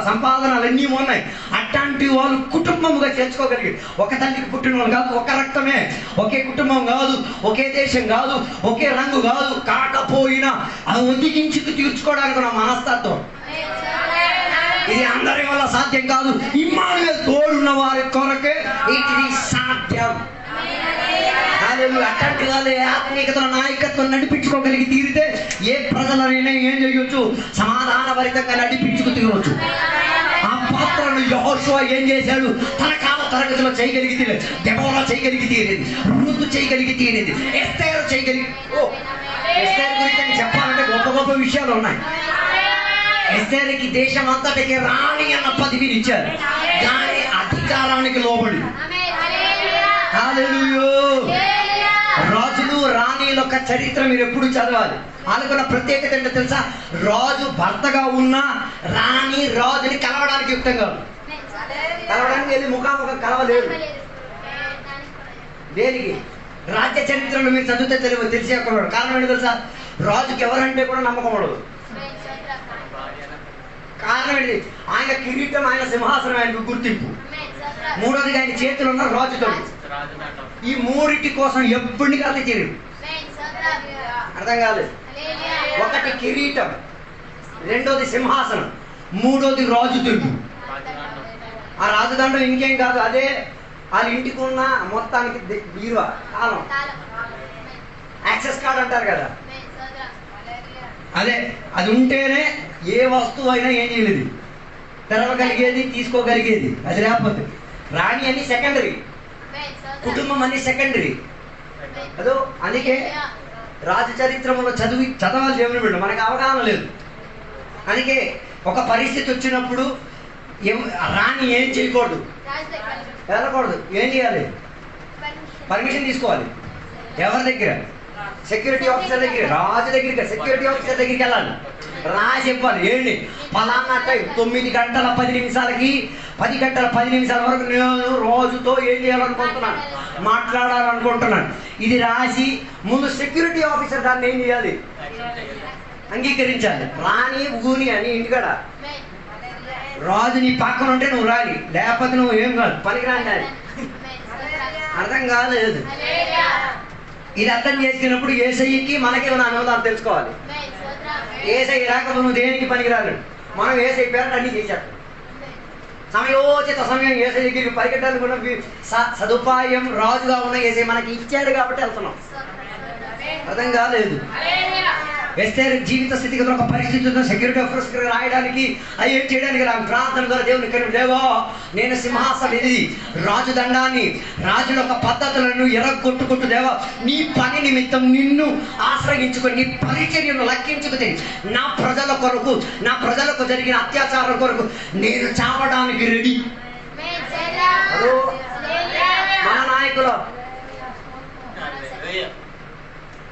సంపాదనలు అన్నీ ఉన్నాయి. అట్లాంటి వాళ్ళు కుటుంబముగా చేర్చుకోగలిగి, ఒక తల్లికి పుట్టిన వాళ్ళు కాదు, ఒక రక్తమే, ఒకే కుటుంబం కాదు, ఒకే దేశం కాదు, ఒకే రంగు కాదు, కాకపోయినా అది ఒదిగించుకు తీర్చుకోవడానికి నా మనస్తత్వం. ఇది అందరి వల్ల సాధ్యం కాదు. ఇమ్మానుయేలు తోడున్న వారి కొరకే ఇది సాధ్యం. అట్లాంటి వాళ్ళు ఆత్మీయతలో నాయకత్వం నడిపించుకోగలిగి తీరితే ఏ ప్రజలైనా ఏం చేయొచ్చు, సమాధానభరితంగా నడిపించుకు తీరవచ్చు. ఆ పాత్రను యెహోషువ ఏం చేశాడు, తన కాల తరగతిలో చేయగలిగి తీరేది. దెబోరా చేయగలిగి తీరేది, రూతు చేయగలిగి తీరేది, ఎస్తేరు చేయగలిగి. ఎస్తేరు గురించి చెప్పాలంటే గొప్ప గొప్ప విషయాలు ఉన్నాయి. ఎస్తేరుకి దేశం అంతటికి రాణి అన్న పదవిని ఇచ్చారు, కానీ అధికారానికి లోబడి. రాజులు రాణిల యొక్క చరిత్ర మీరు ఎప్పుడు చదవాలి. వాళ్ళకున్న ప్రత్యేకత ఏంటో తెలుసా? రాజు భర్తగా ఉన్న రాణి రాజుని కలవడానికి యుక్తం కాదు. కలవడానికి వెళ్ళి ముఖాముఖం కలవలేదు. దేనికి? రాజ్య చరిత్రలో మీరు చదివితే తెలిసేకున్నాడు. కారణం ఏంటో తెలుసా? రాజుకి ఎవరంటే కూడా నమ్మకం ఉండదు. కారణం ఏంటి? ఆయన కిరీటం, ఆయన సింహాసనం ఆయనకు గుర్తింపు. మూడోది ఆయన చేతులు ఉన్న రాజుతో. ఈ మూడింటి కోసం ఎప్పుడు కలిసి చేయరు. అర్థం కాలేదు. ఒకటి కిరీటం, రెండోది సింహాసనం, మూడోది రాజు తెలుగు. ఆ రాజదండం ఇంకేం కాదు, అదే వాళ్ళ ఇంటికి ఉన్న మొత్తానికి బీరువా, తాళం, యాక్సెస్ కార్డ్ అంటారు కదా, అదే. అది ఉంటేనే ఏ వస్తువు అయినా ఏం చేయలేదు, తెరవగలిగేది, తీసుకోగలిగేది. అది లేకపోతే రాణి అని సెకండరీ, కుటుంబం అని సెకండరీ. అదో అందుకే రాజు చరిత్రలో చదవాలి దేవుని బిడ్డ, మనకు అవగాహన లేదు. అందుకే ఒక పరిస్థితి వచ్చినప్పుడు రాణి ఏం చేయకూడదు, వెళ్ళకూడదు. ఏం చేయాలి? పర్మిషన్ తీసుకోవాలి. ఎవరి దగ్గర? సెక్యూరిటీ ఆఫీసర్ దగ్గర. రాజు దగ్గరికి, సెక్యూరిటీ ఆఫీసర్ దగ్గరికి వెళ్ళాలి. రాజు చెప్పాలి, ఏంటి ఫలానా టైం 9 గంటల 10 నిమిషాలకి 10 గంటల 10 నిమిషాల వరకు నేను రోజుతో ఏం చేయాలనుకుంటున్నాను, మాట్లాడాలనుకుంటున్నాను. ఇది రాసి ముందు సెక్యూరిటీ ఆఫీసర్ దాన్ని ఏం చేయాలి, అంగీకరించాలి. రాని ఊని అని ఇంటికాడ రాజు నీ పక్కన ఉంటే నువ్వు రాని, లేకపోతే నువ్వు ఏం కాదు, పనికిరాని. అర్థం కాలేదు. ఇది అర్థం చేసుకున్నప్పుడు ఏసయ్యకి మనకేమైనా అనుభవాలు తెలుసుకోవాలి. ఏసయ్య రాకపోతే నువ్వు దేనికి పనికిరాడు. మనం ఏసయ్య పేరు అన్ని చేసేస్తాం. సమయోచిత సమయం ఏసయ్యకి పరిగెట్టాలనుకున్న సదుపాయం రాజుగా ఉన్న ఏసయ్య మనకి ఇచ్చాడు కాబట్టి వెళ్తున్నాం. అర్థం కాలేదు. ఎస్తేరు జీవిత స్థితిగతులు ఒక పరిస్థితుల్లో సెక్యూరిటీ ఆఫీసర్ రాయడానికి అవి ఏం చేయడానికి రాదు. ప్రార్థన ద్వారా దేవుని దేవా, నేను సింహాసనం ఇది రాజు దండాన్ని, రాజుల యొక్క పద్ధతులను ఎరగొట్టుకుంటూ దేవా, నీ పని నిమిత్తం నిన్ను ఆశ్రయించుకొని నీ పరిచర్యను లెక్కించుకుని నా ప్రజల కొరకు, నా ప్రజలకు జరిగిన అత్యాచారం కొరకు నేను చావడానికి రెడీ.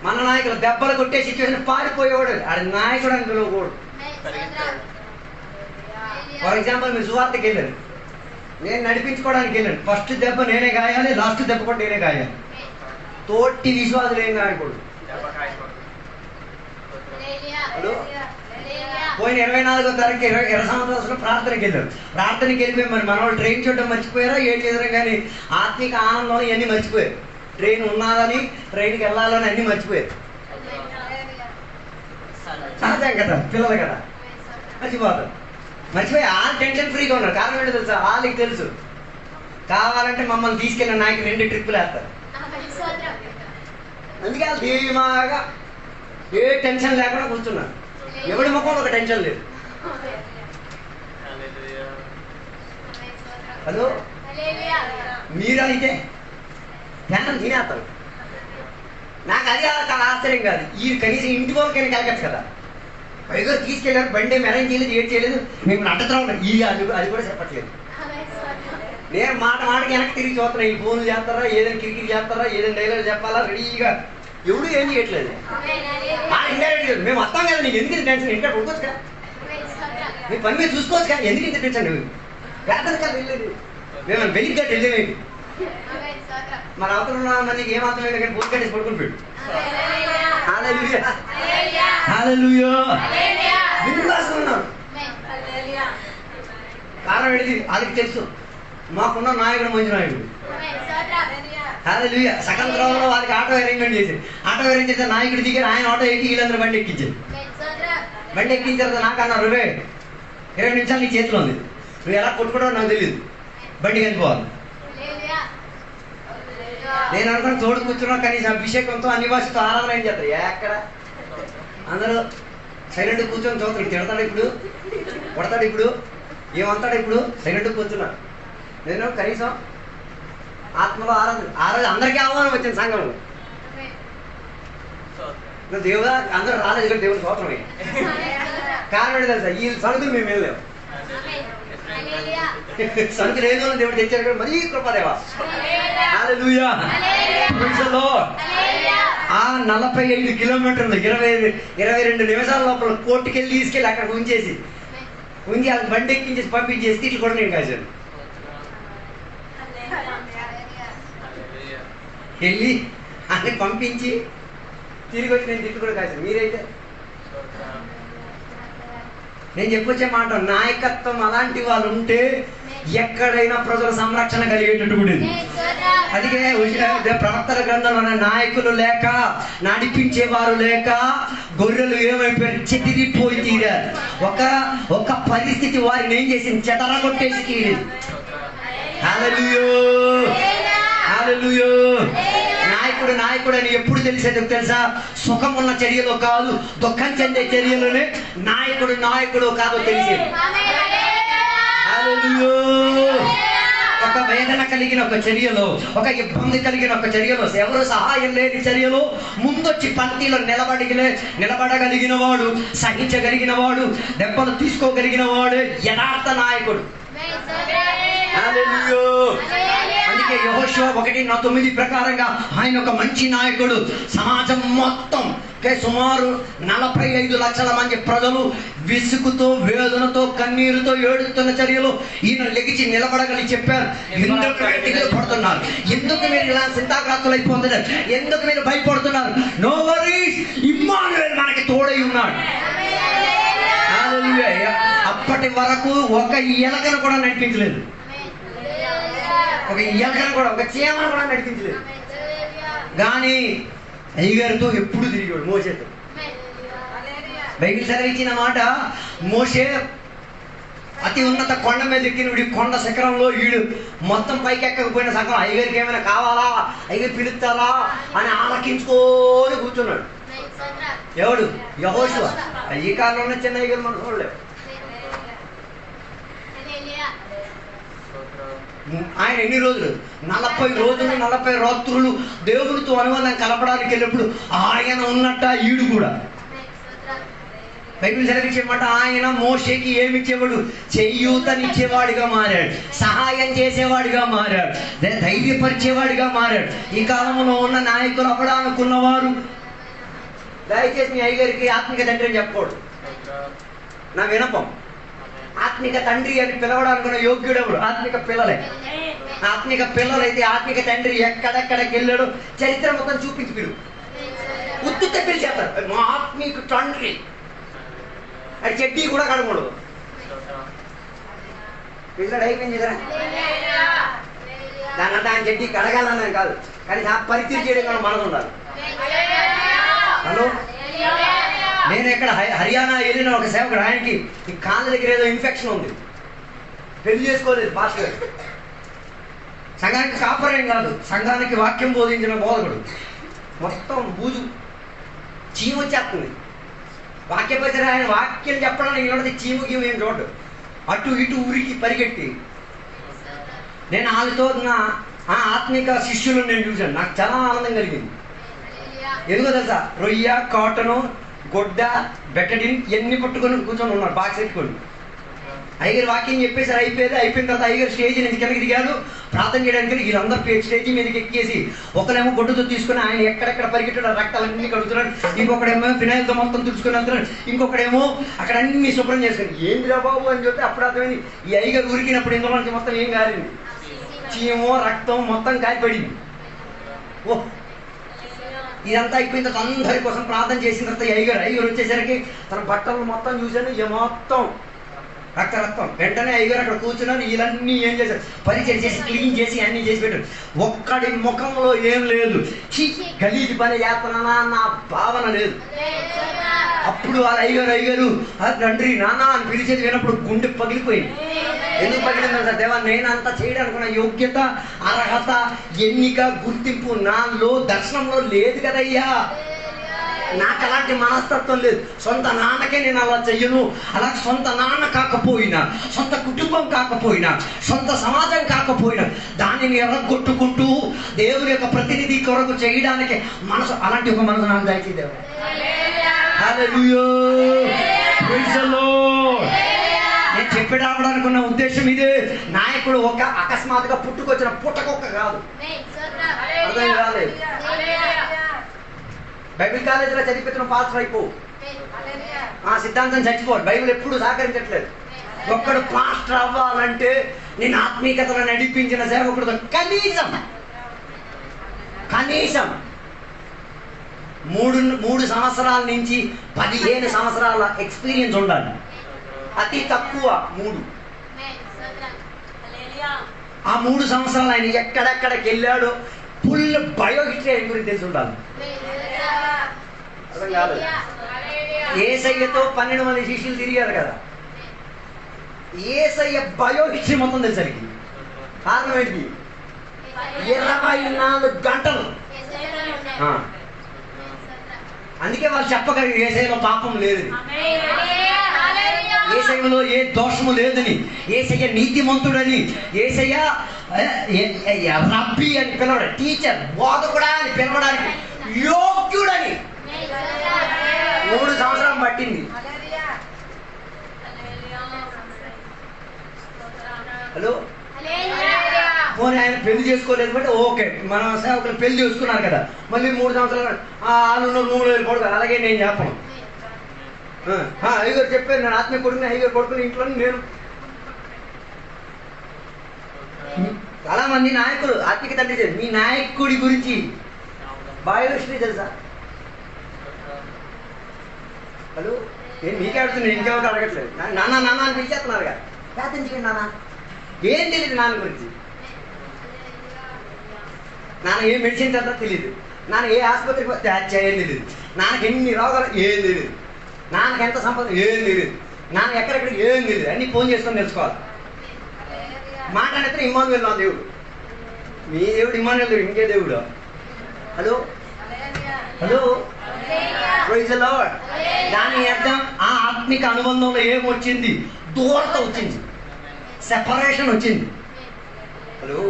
మన నాయకులు దెబ్బలు కొట్టే సిచ్యువేషన్ పారిపోయేవాడు, ఆడ నాయకుడు అని పిలవకూడదు. ఫర్ ఎగ్జాంపుల్ మీరు సువార్తకి వెళ్ళారు, నేను నడిపించుకోవడానికి వెళ్ళాను. ఫస్ట్ దెబ్బ నేనే గాయాలి, లాస్ట్ దెబ్బ కూడా నేనే గాయాలి. తోటి విశ్వాసులు ఏం గాయకూడదు. పోయిన 24వ తారీఖు 20 సంవత్సరాలు ప్రార్థనకి వెళ్ళారు. ప్రార్థనకి వెళ్ళిపోయి మరి మన వాళ్ళు ట్రైన్ చూడడం మర్చిపోయారా ఏం చేశారు, కానీ ఆత్మిక ఆనందంలో ఇవన్నీ మర్చిపోయారు. ట్రైన్ ఉన్నదని, ట్రైన్కి వెళ్ళాలని అన్ని మర్చిపోయారు. సహజం కదా, పిల్లలు కదా, మర్చిపోతారు. మర్చిపోయి వాళ్ళు టెన్షన్ ఫ్రీగా ఉన్నారు. కారణం ఏంటో తెలుసా? వాళ్ళకి తెలుసు కావాలంటే మమ్మల్ని తీసుకెళ్ళిన నాయకు 2 ట్రిప్పులు వేస్తారు. అందుకే వాళ్ళు ధీమాగా ఏ టెన్షన్ లేకుండా కూర్చున్నారు. ఎవడి ముఖం ఒక టెన్షన్ లేదు. హలో, మీరు అయితే ధ్యానం తినేస్తారు. నాకు అది ఆశ్చర్యం కాదు. ఈ కనీసం ఇంటి వరకైనా కలగచ్చు కదా. పైగా తీసుకెళ్ళారు, బండి ఏమి అరేంజ్ చేయలేదు, ఏం చేయలేదు, మేము నట్టతా ఉన్నాం. అది కూడా చెప్పట్లేదు. నేను మాటకి వెనక్కి తిరిగి చూస్తున్నా. ఈ ఫోన్లు చేస్తారా, ఏదైనా క్రికెట్ చేస్తారా, ఏదైనా డైలాగ్ చెప్పాలా, రెడీగా ఎవడు ఏం చేయట్లేదు. ఇండైరెక్ట్ మేము వస్తాం కదా, నీకు ఎందుకు టెన్షన్? ఇంట్లో పడుకోవచ్చు కదా, మీ పని మీద చూసుకోవచ్చు కదా, ఎందుకు ఇంత టెన్షన్? నువ్వు పేదరికాలు వెళ్ళలేదు, మేము వెలిగ్గా వెళ్ళేవేంటి? మరి అవతల మనకి ఏం అర్థం లేదు, కానీ ఫోన్ కట్టేసి పడుకుని పెట్టు. విశ్వాసం ఉన్నారు. కారణం ఏంటి? వాళ్ళకి తెలుసు మాకున్న నాయకుడు మంచి నాయకుడు. హల్లెలూయా. సగం త్రోవలో వాళ్ళకి ఆటో అరేంజ్మెంట్ చేశారు. ఆటో అరేంజ్ చేస్తే నాయకుడు దిగారు, ఆయన ఆటో ఎక్కి వీళ్ళందరూ బండి ఎక్కించారు. బండి ఎక్కించిన తర్వాత నాకు అన్నారు, 20 నిమిషాలు నీ చేతిలో ఉంది, నువ్వు ఎలా కొట్టుకోవడం నాకు తెలియదు, బండికి వెళ్ళిపోవాలి. నేను అనుకుని తోడు కూర్చున్నా, కనీసం అభిషేకంతో అన్ని భాషతో ఆరాధన ఏం చేస్తారు. ఎక్కడ అందరూ సైలెంట్ కూర్చొని చూస్తాడు. తిడతాడు ఇప్పుడు, కొడతాడు ఇప్పుడు, ఏమంటాడు ఇప్పుడు, సైలెంట్ కూర్చున్నాడు. నేను కనీసం ఆత్మలో ఆరాధన అందరికీ ఆహ్వానం వచ్చింది సంఘంలో. దేవుడా అందరూ రాలేదు ఇక్కడ, దేవుడు స్తోత్రమే. కారణం ఏంటి తెలుసా? ఈ సరుకులు మేము వెళ్ళలేము. సరుకులు ఏదో దేవుడు తెచ్చారు కదా, మరీ కృపదేవా. హల్లెలూయా. Praise the Lord. ఆ 45 కిలోమీటర్లు 22 నిమిషాల లోపల కోర్టుకెళ్ళి తీసుకెళ్ళి అక్కడ ఉంచి వాళ్ళకి బండి ఎక్కించేసి పంపించేసి ఇట్లు కూడా నేను కాశాను. వెళ్ళి అన్ని పంపించి తిరిగి వచ్చి నేను తిట్టు కూడా కాశాను. మీరైతే నేను చెప్పొచ్చే మాట, నాయకత్వం అలాంటి వాళ్ళు ఉంటే ఎక్కడైనా ప్రజల సంరక్షణ కలిగేటట్టు ఉండేది. అందుకే ప్రవర్తన గ్రంథంలో నాయకులు లేక, నడిపించేవారు లేక గొర్రెలు ఏమైపోయారు, చెదిరిపోయి తీరారు. ఒక పరిస్థితి వారిని ఏం చేసింది, చెదరగొట్టేసి తీరింది. హల్లెలూయా, హల్లెలూయా. నాయకుడు అని ఎప్పుడు తెలిసేది తెలుసా? సుఖం ఉన్న చర్యలో కాదు, దుఃఖం చెందే చర్యలోనే నాయకుడు కాదో తెలిసేది. హల్లెలూయా. ఒక వేదన కలిగిన ఒక చర్యలో, ఒక ఇబ్బంది కలిగిన ఒక చర్యలో, ఎవరు సహాయం లేని చర్యలో ముందొచ్చి పంక్తిలో నిలబడగలిగిన వాడు, సహించగలిగిన వాడు, దెబ్బలు తీసుకోగలిగిన వాడు యథార్థ నాయకుడు. హల్లెలూయా. అందుకే యెహోషువ 1:9 ప్రకారంగా ఆయన ఒక మంచి నాయకుడు. సమాజం మొత్తం సుమారు 45 లక్షల మంది ప్రజలు విసుగుతో, వేదనతో, కన్నీరుతో ఏడుస్తున్న చర్యలు ఈయన లెగిచి నిలబడగలిగి చెప్పారు, ఎందుకు మీరు పడుతున్నారు, ఎందుకు మీరు ఇలా చింతాగ్రస్తులు అయిపోతున్నారు, ఎందుకు మీరు భయపడుతున్నారు, నో వరీస్, ఇమ్మానుయేల్ మనకి తోడై ఉన్నాడు. హల్లెలూయా. అప్పటి వరకు ఒక ఎలకను కూడా నడిపించలేదు, ఒక ఎలకను కూడా, ఒక చీమను కూడా నడిపించలేదు. కానీ అయ్యగారితో ఎప్పుడు తిరిగాడు మోషేతో. బైబిల్ సెలవిచ్చిన మాట, మోషే అతి ఉన్నత కొండ మీద ఎక్కిన కొండ శిఖరంలో ఈడు మొత్తం పైకి ఎక్కకపోయిన సగం అయ్యగారికి ఏమైనా కావాలా, అయ్యగారు పిలుస్తారా అని ఆలకించుకొని కూర్చున్నాడు. ఎవడు? యెహోషువ. ఈ కాలంలో చిన్న అయ్యగారు మనం చూడలేవు. ఆయన ఎన్ని రోజులు? 40 రోజులు 40 రాత్రులు దేవుడితో అనుబంధం కలపడానికి వెళ్ళినప్పుడు ఆయన ఉన్నట్ట ఈడు కూడా. బైబిల్ సెలవిచ్చేమాట, ఆయన మోషేకి ఏమిచ్చేవాడు? చేయూతనిచ్చేవాడిగా మారాడు, సహాయం చేసేవాడిగా మారాడు, ధైర్యపరిచేవాడిగా మారాడు. ఈ కాలంలో ఉన్న నాయకులు అవ్వడానుకున్నవారు దయచేసి మీ అయ్యగారికి ఆత్మిక తండ్రి అని చెప్పకూడదు. నా వినపం, ఆత్మిక తండ్రి అని పిలవడానుకున్న యోగ్యుడు ఎవడు? ఆత్మిక పిల్లలే. ఆత్మిక పిల్లలైతే ఆత్మిక తండ్రి ఎక్కడెక్కడికి వెళ్ళాడు చరిత్ర మొత్తం చూపించి పిలువు, ఉత్తుతే పిలిచేస్తారు, మా ఆత్మిక తండ్రి అది. చెడ్డీ కూడా కడకూడదు. పిల్లడు అయిపోయింది కదా, దాని చెడ్డీ కడగాలన్నది కాదు, కానీ ఆ పరిచయం చేయడం కూడా మనసు ఉండాలి. హలో, నేను ఇక్కడ హర్యానా వెళ్ళిన ఒక సేవకుడు, ఆయనకి ఈ కాళ్ళ దగ్గర ఏదో ఇన్ఫెక్షన్ ఉంది, పెళ్లి చేసుకోలేదు పాస్టర్ గారు. సంఘానికి కాపరేం కాదు, సంఘానికి వాక్యం బోధించిన బోధకుడు. మొత్తం బూజు, చీమ వచ్చేస్తుంది. వాక్య పరిచయం ఆయన వాక్యం చెప్పడానికి ఇలాంటి చీము గీము ఏం చూడు, అటు ఇటు ఉరికి పరిగెట్టి. నేను వాళ్ళతో నా ఆత్మిక శిష్యులను నేను చూశాను, నాకు చాలా ఆనందం కలిగింది. ఎందుకో తెలుసా? రొయ్య, కాటను, గొడ్డ, బెటడిన్ ఇవన్నీ పట్టుకొని కూర్చొని ఉన్నారు, బాక్స్ పెట్టుకొని. అయ్యగారు వాక్యం చెప్పేసారు, అయిపోయిన తర్వాత అయ్యగారు స్టేజ్ నుంచి కిందకి దిగారు ప్రార్థన చేయడానికి. వీళ్ళందరూ స్టేజ్ మీదకి ఎక్కేసి ఒకరేమో గొడ్డుతో తీసుకుని ఆయన ఎక్కడెక్కడ పరిగెట్టాడు, రక్తాలన్నీ కడుగుతున్నాడు, ఇంకొకడేమో ఫినాయిల్తో మొత్తం తుడుచుకొని వెళ్తున్నాడు, ఇంకొకడేమో అక్కడ అన్ని శుభ్రం చేసుకుని. ఏందిరా బాబు అని చెప్తే అప్పుడు అర్థమైంది, ఈ అయ్యగారు ఉరికినప్పుడు ఇందులో నుంచి మొత్తం ఏం కాలింది, చీమో రక్తం మొత్తం కాలిపడింది. ఓ, ఇదంతా అయిపోయిన తర్వాత అందరి కోసం ప్రార్థన చేసిన తర్వాత అయ్యగారు వచ్చేసరికి తన బట్టలు మొత్తం చూశాను, మొత్తం రక్తం. వెంటనే అయ్యగారు అక్కడ కూర్చున్నారు. వీళ్ళన్నీ ఏం చేశారు, పరిచయం చేసి క్లీన్ చేసి అన్నీ చేసి పెట్టారు. ఒక్కడి ముఖంలో ఏం లేదు, గలీజి పని చేస్తున్నానా నా భావన లేదు. అప్పుడు వాళ్ళ అయ్యగారు తండ్రి నాన్న అని పిలిచేది విన్నప్పుడు గుండె పగిలిపోయింది. ఎందుకు పగిలింది సార్, దేవా నేను అంతా చేయడానికి యోగ్యత, అర్హత, ఎన్నిక, గుర్తింపు నాలో దర్శనంలో లేదు కదయ్యా. నాకు అలాంటి మనస్తత్వం లేదు. సొంత నాన్నకే నేను అలా చెయ్యను. అలా సొంత నాన్న కాకపోయినా, సొంత కుటుంబం కాకపోయినా, సొంత సమాజం కాకపోయినా దానిని ఎర్రగొట్టుకుంటూ దేవుని యొక్క ప్రతినిధి కొరకు చేయడానికి మనసు, అలాంటి ఒక మనసు నాకు దయచేసి దేవుడు. హల్లెలూయా, ప్రైజ్ ది లార్డ్. నేను చెప్పి రావడానికి ఉన్న ఉద్దేశం ఇదే. నాయకుడు ఒక అకస్మాత్తుగా పుట్టుకొచ్చిన పుట్టకొక్క కాదు. అర్థం కాలేదు. బైబిల్ కాలేజీలో చదివిస్తున్న పాస్టర్ అయిపో, ఆ సిద్ధాంతం చచ్చిపోరు. బైబిల్ ఎప్పుడు సహకరించట్లేదు. ఒక్కడు పాస్టర్ అవ్వాలంటే నేను ఆత్మీయతను నడిపించిన సేవకుడు కనీసం మూడు సంవత్సరాల నుంచి 15 సంవత్సరాల ఎక్స్పీరియన్స్ ఉండాలి. అతి తక్కువ 3. ఆ 3 సంవత్సరాలు ఆయన ఎక్కడెక్కడికి వెళ్ళాడో ఫుల్ బయోహిస్టరీ ఆయన గురించి తెలిసి ఉండాలి. అర్థం కాలేదు. యేసయ్యతో 12 మంది శిష్యులు తిరిగారు కదా, యేసయ్య బయోహిస్టరీ మొత్తం తెలుసరికి. కారణం ఏంటి? 24 గంటలు. అందుకే వాళ్ళు చెప్పగలిగారు యేసయ్యలో పాపం లేదని, యేసయ్యలో ఏ దోషము లేదని, యేసయ్య నీతిమంతుడని, యేసయ్య రబ్బీ అని పిలవడం, టీచర్, బోధకుడా అని పిలవడానికి యోగ్యుడని 3 సంవత్సరాలు పట్టింది. హలో, పోనీ ఆయన పెళ్లి చేసుకోలేదు బట్టి ఓకే, మన సేవకులు పెళ్లి చేసుకున్నారు కదా, మళ్ళీ 3 సంవత్సరాలు వాళ్ళు 3 వేలు కొడుకు. అలాగే నేను చెప్పను. అయ్యగారు చెప్పాను, నేను ఆత్మీయ కొడుకుని, అయ్యగారు కొడుకుని ఇంట్లో నేను. చాలా మంది నాయకులు ఆత్మిక తండ్రి, మీ నాయకుడి గురించి బయోహిస్టరీ తెలుసా? హలో, నేను మీకే అడుగుతున్నాను, ఇంకెవరికి అడగట్లేదు. నాన్న నాన్న అని పిలిచేస్తున్నారు కదా, ప్రార్థించండి నాన్న. ఏం తెలియదు నాన్న గురించి. నాన్న ఏ మెడిసిన్ చేద్దా తెలియదు, నాన్న ఏ ఆసుపత్రికి పోతే ఏం తెలియదు, నాన్నకి ఎన్ని రోగాలు ఏం తెలియదు, నాన్నకి ఎంత సంపద ఏం తెలియదు, నాన్న ఎక్కడెక్కడికి ఏం తెలియదు. అన్నీ ఫోన్ చేసుకొని తెలుసుకోవాలి. మాట్లాడితే ఇమ్మానుయేల్ నా దేవుడు, మీ దేవుడు ఇమ్మానుయేల్ దేవుడు, ఇంకే దేవుడు. Hello hello, praise the Lord. దాని అర్థం ఆ ఆత్మిక అనుబంధంలో ఏమొచ్చింది? దూరత వచ్చింది, సెపరేషన్ వచ్చింది. హలో,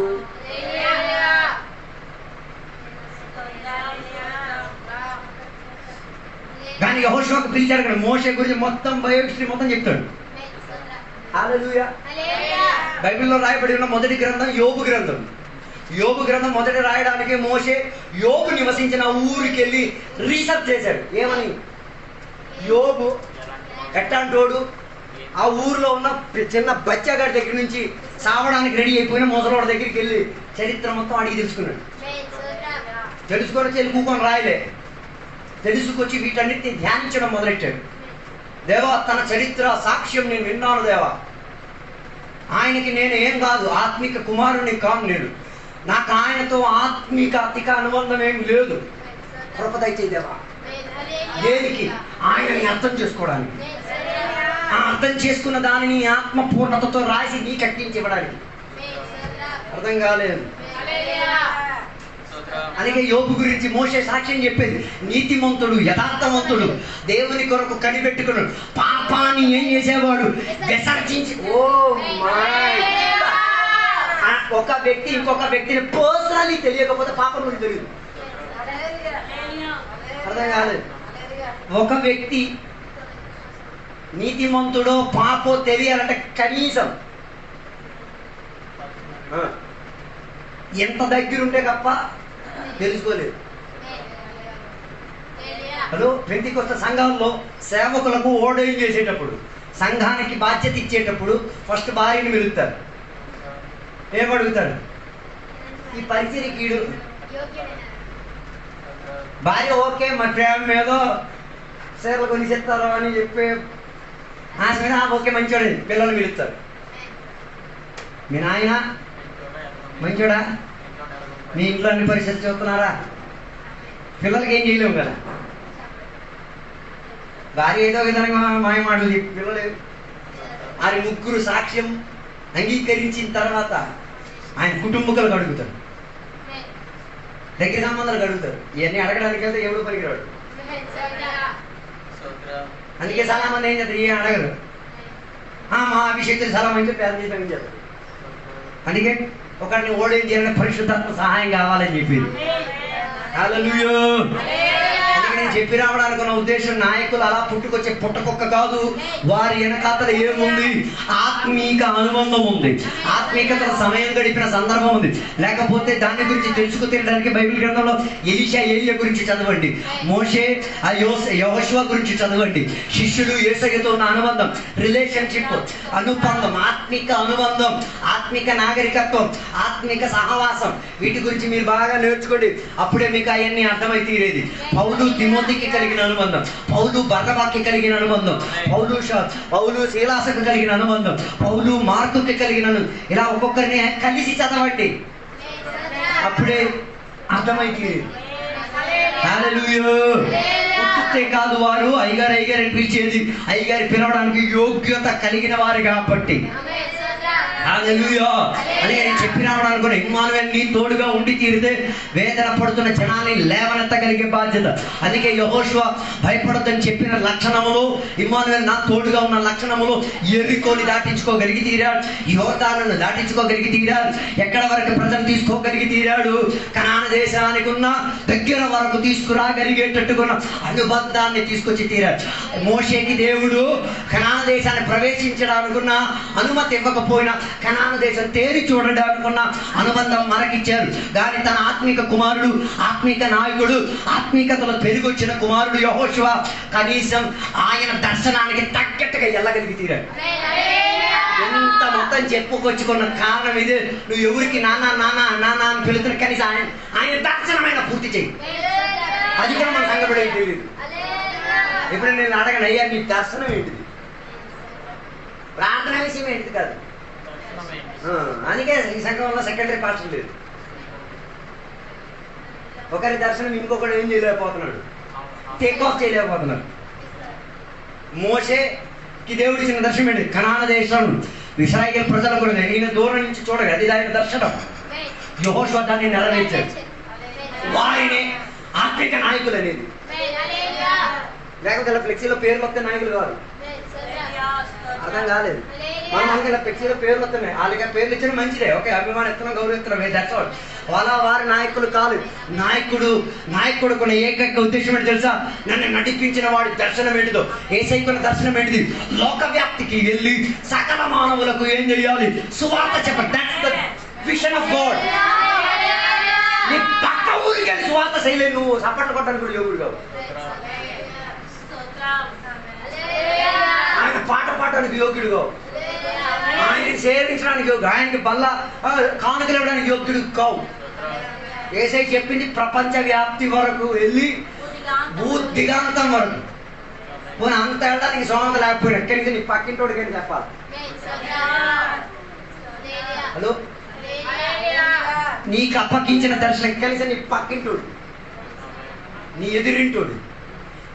కానీ యెహోషువకు పిలిచారు కదా, మోషే గురించి మొత్తం బయోహిస్టరీ మొత్తం చెప్తాడు. హల్లెలూయా. బైబిల్లో రాయబడి ఉన్న మొదటి గ్రంథం యోబు గ్రంథం. యోబు గ్రంథం మొదటి రాయడానికి మోషే యోబు నివసించిన ఊరికి వెళ్ళి రీసెర్చ్ చేశాడు. ఏమని? యోబు ఎట్టాంటోడు, ఆ ఊర్లో ఉన్న చిన్న బచ్చగాడి దగ్గర నుంచి సావడానికి రెడీ అయిపోయిన ముసలోడి దగ్గరికి వెళ్ళి చరిత్ర మొత్తం అడిగి తెలుసుకున్నాడు. తెలుసుకొని వచ్చి కూకొని రాయలే, తెలుసుకొచ్చి వీటన్నిటిని ధ్యానించడం మొదలెట్టాడు. దేవా, తన చరిత్ర సాక్ష్యం నేను విన్నాను దేవా, ఆయనకి నేను ఏం కాదు, ఆత్మిక కుమారుని కాను నేను, నాకు ఆయనతో ఆత్మిక అతిక అనుబంధం ఏమి లేదు. కృప దయచేయి దేవా. దేనికి? ఆయనని అర్థం చేసుకోవడానికి, ఆ అర్థం చేసుకున్న దానిని ఆత్మ పూర్ణతతో రాసి నీకు అట్టించి ఇవ్వడానికి. అర్థం కాలేదు. అందుకే యోబు గురించి మోషే సాక్ష్యం చెప్పేది, నీతిమంతుడు, యథార్థవంతుడు, దేవుని కొరకు కనిపెట్టుకున్నాడు, పాపాన్ని ఏం చేసేవాడు? విసర్జించి. ఓ మై, ఒక వ్యక్తి ఇంకొక వ్యక్తిని పర్సనలీ తెలియకపోతే పాపం గురించి తెలియదు. అర్థం కాలేదు. ఒక వ్యక్తి నీతిమంతుడో పాపో తెలియాలంటే కనీసం ఎంత దగ్గరుంటే తప్ప తెలుసుకోలేదు. హలో, పెంతెకొస్తు సంఘంలో సేవకులకు ఓర్డైన్ చేసేటప్పుడు, సంఘానికి బాధ్యత ఇచ్చేటప్పుడు ఫస్ట్ భార్యని పిలుస్తారు. ఏమడుగుతారు? ఈ పరిచర్యకీడు భార్య ఓకే, మా ప్రేమ ఏదో సేవలు కొని చెప్తారో అని చెప్పే మీద ఓకే మంచోడే, పిల్లలు పిలుస్తారు. మీ నాయన మంచోడా? మీ ఇంట్లో అన్ని పరిస్థితులు చూస్తున్నారా? పిల్లలకి ఏం చేయలేము కదా. భార్య ఏదో విధంగా మాయ మాటలు చెప్పి పిల్లలు ఆయన ముగ్గురు సాక్ష్యం అంగీకరించిన తర్వాత ఆయన కుటుంబకులకు అడుగుతారు, దగ్గర సంబంధాలకు అడుగుతారు. ఇవన్నీ అడగడానికి వెళ్తే ఎవరు పనికిరాడు. అందుకే చాలా మంది ఏం చేస్తారు, ఏం అడగరు. మా అభిషేకులు సలహా అని చెప్పి అది చేస్తామని చెప్తారు. అందుకే ఒకరిని ఓడేం చేయాలని పరిశుద్ధాత్మ సహాయం కావాలని చెప్పింది. హల్లెలూయా. అందుకే నేను చెప్పి రావడానుకున్న ఉద్దేశం, నాయకులు అలా పుట్టుకొచ్చే పుట్టకొక్క కాదు, వారి వెనకాతల ఏముంది? ఆత్మీక అనుబంధం ఉంది, ఆత్మీకతల సమయం గడిపిన సందర్భం ఉంది. లేకపోతే దాని గురించి తెలుసుకు తినడానికి బైబిల్ గ్రంథంలో ఎలీషా ఏలియా గురించి చదవండి, మోషే యెహోషువ గురించి చదవండి. శిష్యులు యేసయ్యతో ఉన్న అనుబంధం, రిలేషన్షిప్, అనుబంధం, ఆత్మిక అనుబంధం, ఆత్మిక నాగరికత్వం, ఆత్మిక సహవాసం, వీటి గురించి మీరు బాగా నేర్చుకోండి. అప్పుడే మీకు అవన్నీ అర్థమై తీరేది. పౌలు తిమోతికి కలిగిన అనుబంధం, పౌలు బర్నబాకి కలిగిన అనుబంధం, పౌలు శీలాసకు కలిగిన అనుబంధం, పౌలు మార్కుకి కలిగిన, ఇలా ఒక్కొక్కరిని కలిసి చదవండి, అప్పుడే అర్థమై తీరేది. హల్లెలూయా. పుట్టుతే కాదు వారు అయ్యగారు అయ్యగారు అని పిలిచేది, అయ్యగారి పిలవడానికి యోగ్యత కలిగిన వారు కాబట్టి. హల్లెలూయా. అలాగే నేను చెప్పి రావడానికి ఇమ్మానుయేల్ నీ తోడుగా ఉండి తీరితే వేదన పడుతున్న జనాన్ని లేవనెత్తగలిగే బాధ్యత. అందుకే యెహోషువ భయపడొద్దని చెప్పిన లక్షణములు, ఇమ్మానుయేల్ నా తోడుగా ఉన్న లక్షణములు, యెరికోని దాటించుకోగలిగి తీరాడు, యోర్దానును దాటించుకోగలిగి తీరాడు, ఎక్కడ వరకు ప్రజలు తీసుకోగలిగి తీరాడు, కనాను దేశానికి ఉన్న దగ్గర వరకు తీసుకురాగలిగేటట్టుకున్న అనుబంధాన్ని తీసుకొచ్చి తీరాడు. మోషేకి దేవుడు కనాను దేశాన్ని ప్రవేశించడానుకున్న అనుమతి ఇవ్వకపోయినా కనాను దేశం తేరి చూడడానుకున్న అనుబంధం మనకిచ్చారు. కానీ తన ఆత్మిక కుమారుడు, ఆత్మిక నాయకుడు, ఆత్మికతలో పెరిగొచ్చిన కుమారుడు యెహోషువ కనీసం ఆయన దర్శనానికి తగ్గట్టుగా వెళ్ళగలిగి తీరాడు. ఎంత మొత్తం చెప్పుకొచ్చుకున్న కారణం ఇదే, నువ్వు ఎవరికి నాన్న నాన్న నాన్న అని పిలుతున్న కనీసం ఆయన దర్శనమైన పూర్తి చేయి. అది కూడా మన సంగపడే తెలియదు. ఇప్పుడు నేను అడగను, అయ్యా నీ దర్శనం ఏంటిది? ప్రార్థన విషయం ఏంటిది కాదు. అందుకే ఈ సంఘంలో సెక్రటరీ పాస్టర్ లేదు. ఒకరి దర్శనం ఇంకొకరు ఏం చేయలేకపోతున్నాడు, టేక్ ఆఫ్ చేయలేకపోతున్నాడు. మోషేకి దేవుడు ఇచ్చిన దర్శనం ఏంటి? కనాన దేశం ఇశ్రాయేలు ప్రజల గురించి ఈయన దూరం నుంచి చూడగా అది ఆయన దర్శనం. యెహోషువ దాన్ని నెరవేర్చాడు. వారిని ఆత్మిక నాయకులు అనేది. లేకపోతే ఫ్లెక్సీలో పేర్లు వస్తే నాయకులు కాదు. అర్థం కాలేదు. మనం అనుకున్న ఫ్లెక్సీలో పేర్లు వస్తున్నాయి, వాళ్ళకి పేర్లు ఇచ్చిన మంచిదే, ఓకే, అభిమానం ఇస్తున్నాం, గౌరవిస్తున్నాం, దర్శనం. వాళ్ళ వారి నాయకులు కాదు. నాయకుడుకున్న ఏకైక ఉద్దేశం ఏంటి తెలుసా? నన్ను నడిపించిన వాడి దర్శనం ఏంటిదో, యేసయ్యకున్న దర్శనం ఏంటిది? లోక వ్యాప్తికి వెళ్ళి సకల మానవులకు ఏం చేయాలి? సువార్త చెప్పండి. That's the vision of God. నీ పక్క ఊరికి వెళ్ళి సువార్త చేయలేదు, నువ్వు సపట్లు కొట్టడానికి కూడా యోగుడు కావు. ఆయన పాట పాడడానికి యోగ్యుడు కావు, ఆయన్ని సేవించడానికి యోగ్యుడు, ఆయనకి బల్ల కానుకలు ఇవ్వడానికి యోగ్యుడు కావు. యేసయ్య చెప్పింది ప్రపంచ వ్యాప్తి వరకు వెళ్ళి దిగాంతం వరకు. పోనీ అంత వెళ్ళడానికి సోమత లేకపోయినా ఎక్కడి నుంచి నీ పక్కింటోడికి అని చెప్పాలి. హలో, నీకు అప్పగించిన దర్శనం కలిసి నీ పక్కింటోడు, నీ ఎదురింటోడు,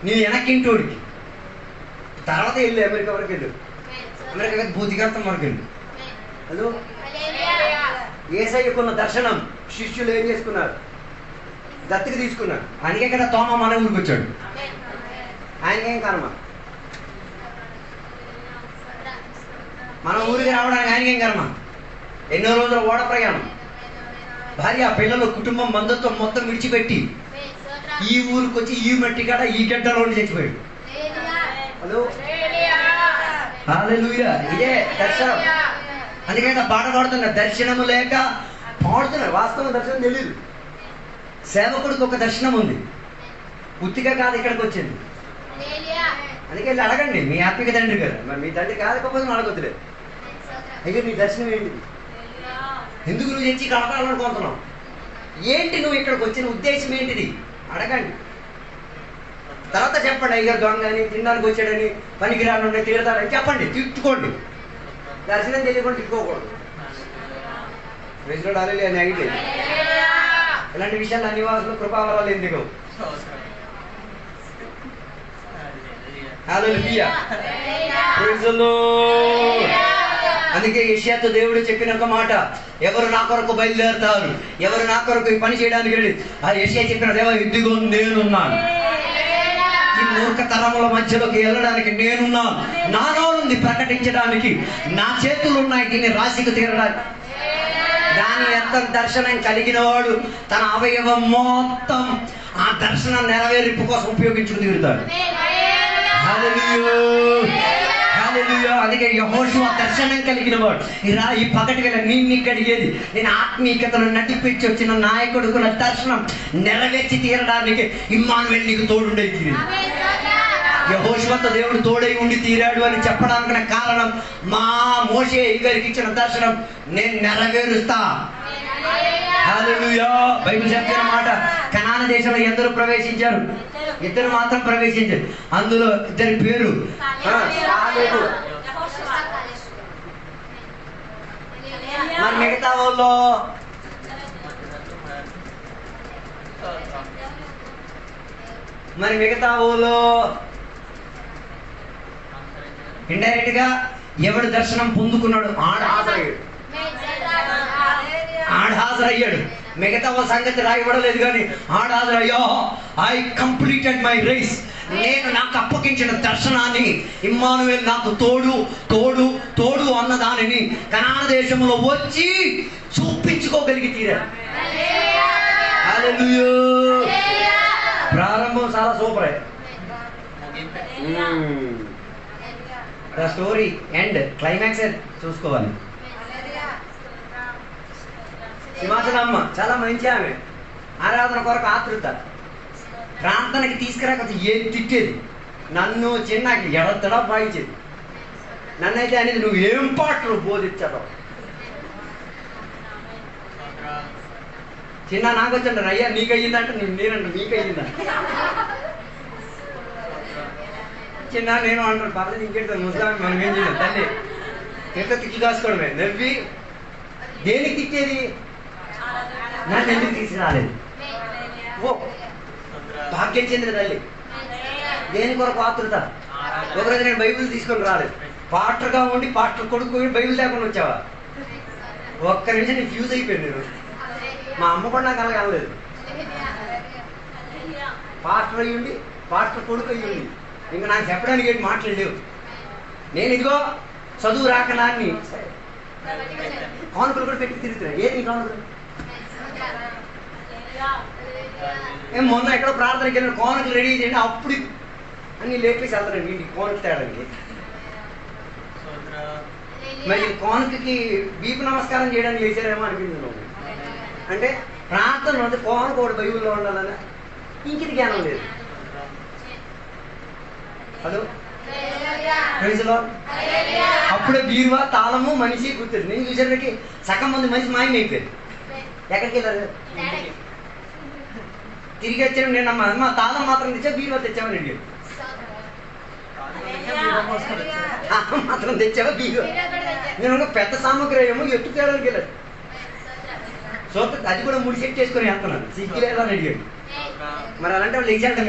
నీ వెనక్కింటోడికి, తర్వాత వెళ్ళి అమెరికా వరకు వెళ్ళు, అమెరికా భూతికాంతం వరకు వెళ్ళు. హలో, యేసయ్యకున్న దర్శనం శిష్యులు ఏం చేసుకున్నారు? దత్తుకు తీసుకున్నారు. ఆయనకే కదా తోమ మన ఊరికి వచ్చాడు. ఆయనకేం కర్మ? మన ఊరికి రావడానికి ఆయనకేం కర్మ? ఎన్నో రోజుల ఓడ ప్రయాణం, భార్య పిల్లలు కుటుంబం బంధుత్వం మొత్తం విడిచిపెట్టి ఈ ఊరికి వచ్చి ఈ మట్టి కాడ ఈ గడ్డలో చచ్చిపోయాడు. హలో, హల్లెలూయా. ఇదే దర్శనం. అందుకని పాట పాడుతున్నారు, దర్శనము లేక పాడుతున్నారు. వాస్తవం దర్శనం తెలియదు. సేవకుడికి ఒక దర్శనం ఉంది, ఉత్తిగా కాదు ఇక్కడికి వచ్చింది. అందుకే వెళ్ళి అడగండి, మీ ఆత్మిక తండ్రి కదా. మరి మీ తండ్రి కాకపోతే అడగొద్దులేదు. అయ్యో నీ దర్శనం ఏంటిది? ఎందుకు నువ్వు తెచ్చి కడపాలనుకుంటున్నావు? ఏంటి నువ్వు ఇక్కడికి వచ్చిన ఉద్దేశం ఏంటిది? అడగండి. తర్వాత చెప్పండి, అయ్యారు దొంగ అని, తినడానికి వచ్చాడని, పనికిరాను తిడతాడని చెప్పండి, తిట్టుకోండి. దర్శనం తెలియకుండా తిట్టుకోకూడదు. వెజ్లో అలే అని అడిగితే ఇలాంటి విషయాలు అన్ని వాసులు కృపావరాలు ఎందుకు. హల్లెలూయా. Praise the Lord. అందుకే యెషయాతో దేవుడు చెప్పిన ఒక మాట, ఎవరు నా కొరకు బయలుదేరుతారు, ఎవరు నా కొరకు ఈ పని చేయడానికి రెడీ. ఆ యెషయా చెప్పిన దేవా, ఇదిగో నేనున్నాను, ఈ మూర్ఖ తరముల మధ్యలోకి వెళ్ళడానికి నేనున్నాను, నాలో ఉంది ప్రకటించడానికి, నా చేతులు ఉన్నాయి దీన్ని రాశికి తీరడానికి. దాని ఎంత దర్శనం కలిగిన వాడు తన అవయవం మొత్తం ఆ దర్శనం నెరవేర్పు కోసం ఉపయోగించుకుని తిరుగుతాడు. హల్లెలూయా, హల్లెలూయా. అందుకే యెహోషువ దర్శనం కలిగిన వాడు. ఈ పగటి వేళ నిన్ను కడిగేది, నేను ఆత్మీయతను నటిపించి వచ్చిన నాయకుడుకున్న దర్శనం నెరవేర్చి తీరడానికి ఇమ్మానుయేలు నీకు తోడుండే తీరి. యెహోషువతో దేవుడు తోడై ఉండి తీరాడు అని చెప్పడానికి కారణం, మా మోషే గారికి ఇచ్చిన దర్శనం నేను నెరవేరుస్తా. హల్లెలూయా. బైబిల్ చెప్పిన మాట, కనాను దేశంలో ఎందరూ ప్రవేశించారు, ఇద్దరు మాత్రం ప్రవేశించారు. అందులో ఇద్దరి పేరు కాలేబు. మరి మిగతా వాళ్ళు ఇండైరెక్ట్ గా ఎవడు దర్శనం పొందుకున్నాడు ఆడ హాజరయ్యాడు. మిగతా వాళ్ళ సంగతి రాయబడలేదు, కానీ ఆడ హాజరయ్యా, ఐ కంప్లీటెడ్ మై రేస్. నేను నాకు అప్పగించిన దర్శనాన్ని, ఇమ్మానుయేలు నాకు తోడు తోడు తోడు అన్న దానిని కనాను దేశంలో వచ్చి చూపించుకోగలిగి తీరాడు. హల్లెలూయా. ప్రారంభం చాలా super. The story end climax చూసుకోవాలి. సింహాసనమ్మ చాలా మంచి ఆమె, ఆరాధన కొరకు ఆతృత, ప్రార్థనకి తీసుకురాక ఏది తిట్టేది, నన్ను చిన్నకి ఎడతడా బాయించేది. నన్నైతే అనేది నువ్వు ఏం పాటలు బోధించావు. చిన్న నాకు వచ్చండి, అయ్యా నీకు అయ్యిందంటే నేనంట నీకు అయ్యిందంట. చిన్న నేను అంటాను, పర్లేదు ఇంకేంటి ముసలామి మనం ఏం చేయలేదు, తల్లి ఎంత తిట్లు కాసుకోవడమే. నవ్వి దేనికి తిట్టేది, నన్ను ఎందుకు తీసుకురాలేదు. ఓ భాగ్యం చెందిన తల్లి, దేని కొరకు ఆతృత. ఒకరోజు నేను బైబిల్ తీసుకొని రాలేదు, పాస్టర్గా ఉండి పాస్టర్ కొడుకు బైబిల్ లేకుండా వచ్చావా, ఒక్క నిమిషం నేను ఫ్యూజ్ అయిపోయింది. నేను మా అమ్మ కూడా నాకు అలాగే అనలేదు. పాస్టర్ అయ్యుండి పాస్టర్ కొడుకు అయ్యుండి ఇంకా నాకు చెప్పడానికి ఏంటి మాట్లాడలేవు. నేను ఇదిగో చదువు రాకనాన్ని కానుకలు కూడా పెట్టి తిరుగుతున్నా. ఏది కానుకలు? మొన్న ఎక్కడో ప్రార్థనకి వెళ్ళిన కానుకలు రెడీ చేయండి, అప్పుడు అన్ని లేపేసి వెళ్తానండి ఇంటికి కానుక తేడానికి. మరి కానుకకి వీపు నమస్కారం చేయడానికి చేశారేమో అనిపించింది. అంటే ప్రార్థన ఉంది, కానుక ఒకటి బైబిల్లో ఉండాలని ఇంకిది జ్ఞానం లేదు. Hello, praise Lord. అప్పుడే బీరువా తాళము మనిషి కూర్చొని నేను చూసేసరికి సగం మంది మనిషి మాయమైపోయారు. ఎక్కడికి వెళ్ళారు? తిరిగి వచ్చాను. నేను మా తాళం మాత్రం తెచ్చా, బీరువా తెచ్చామని అడిగాడు. మాత్రం తెచ్చావా బీరువా? నేను పెద్ద సామగ్రి ఏమో ఎత్తుకోవడానికి వెళ్ళాడు. సో అది కూడా ముడి సెట్ చేసుకొని వెళ్తున్నాను, సిగ్గులేదని అడిగాడు. మరి అలాంటి వాళ్ళు ఎగ్జాక్ట్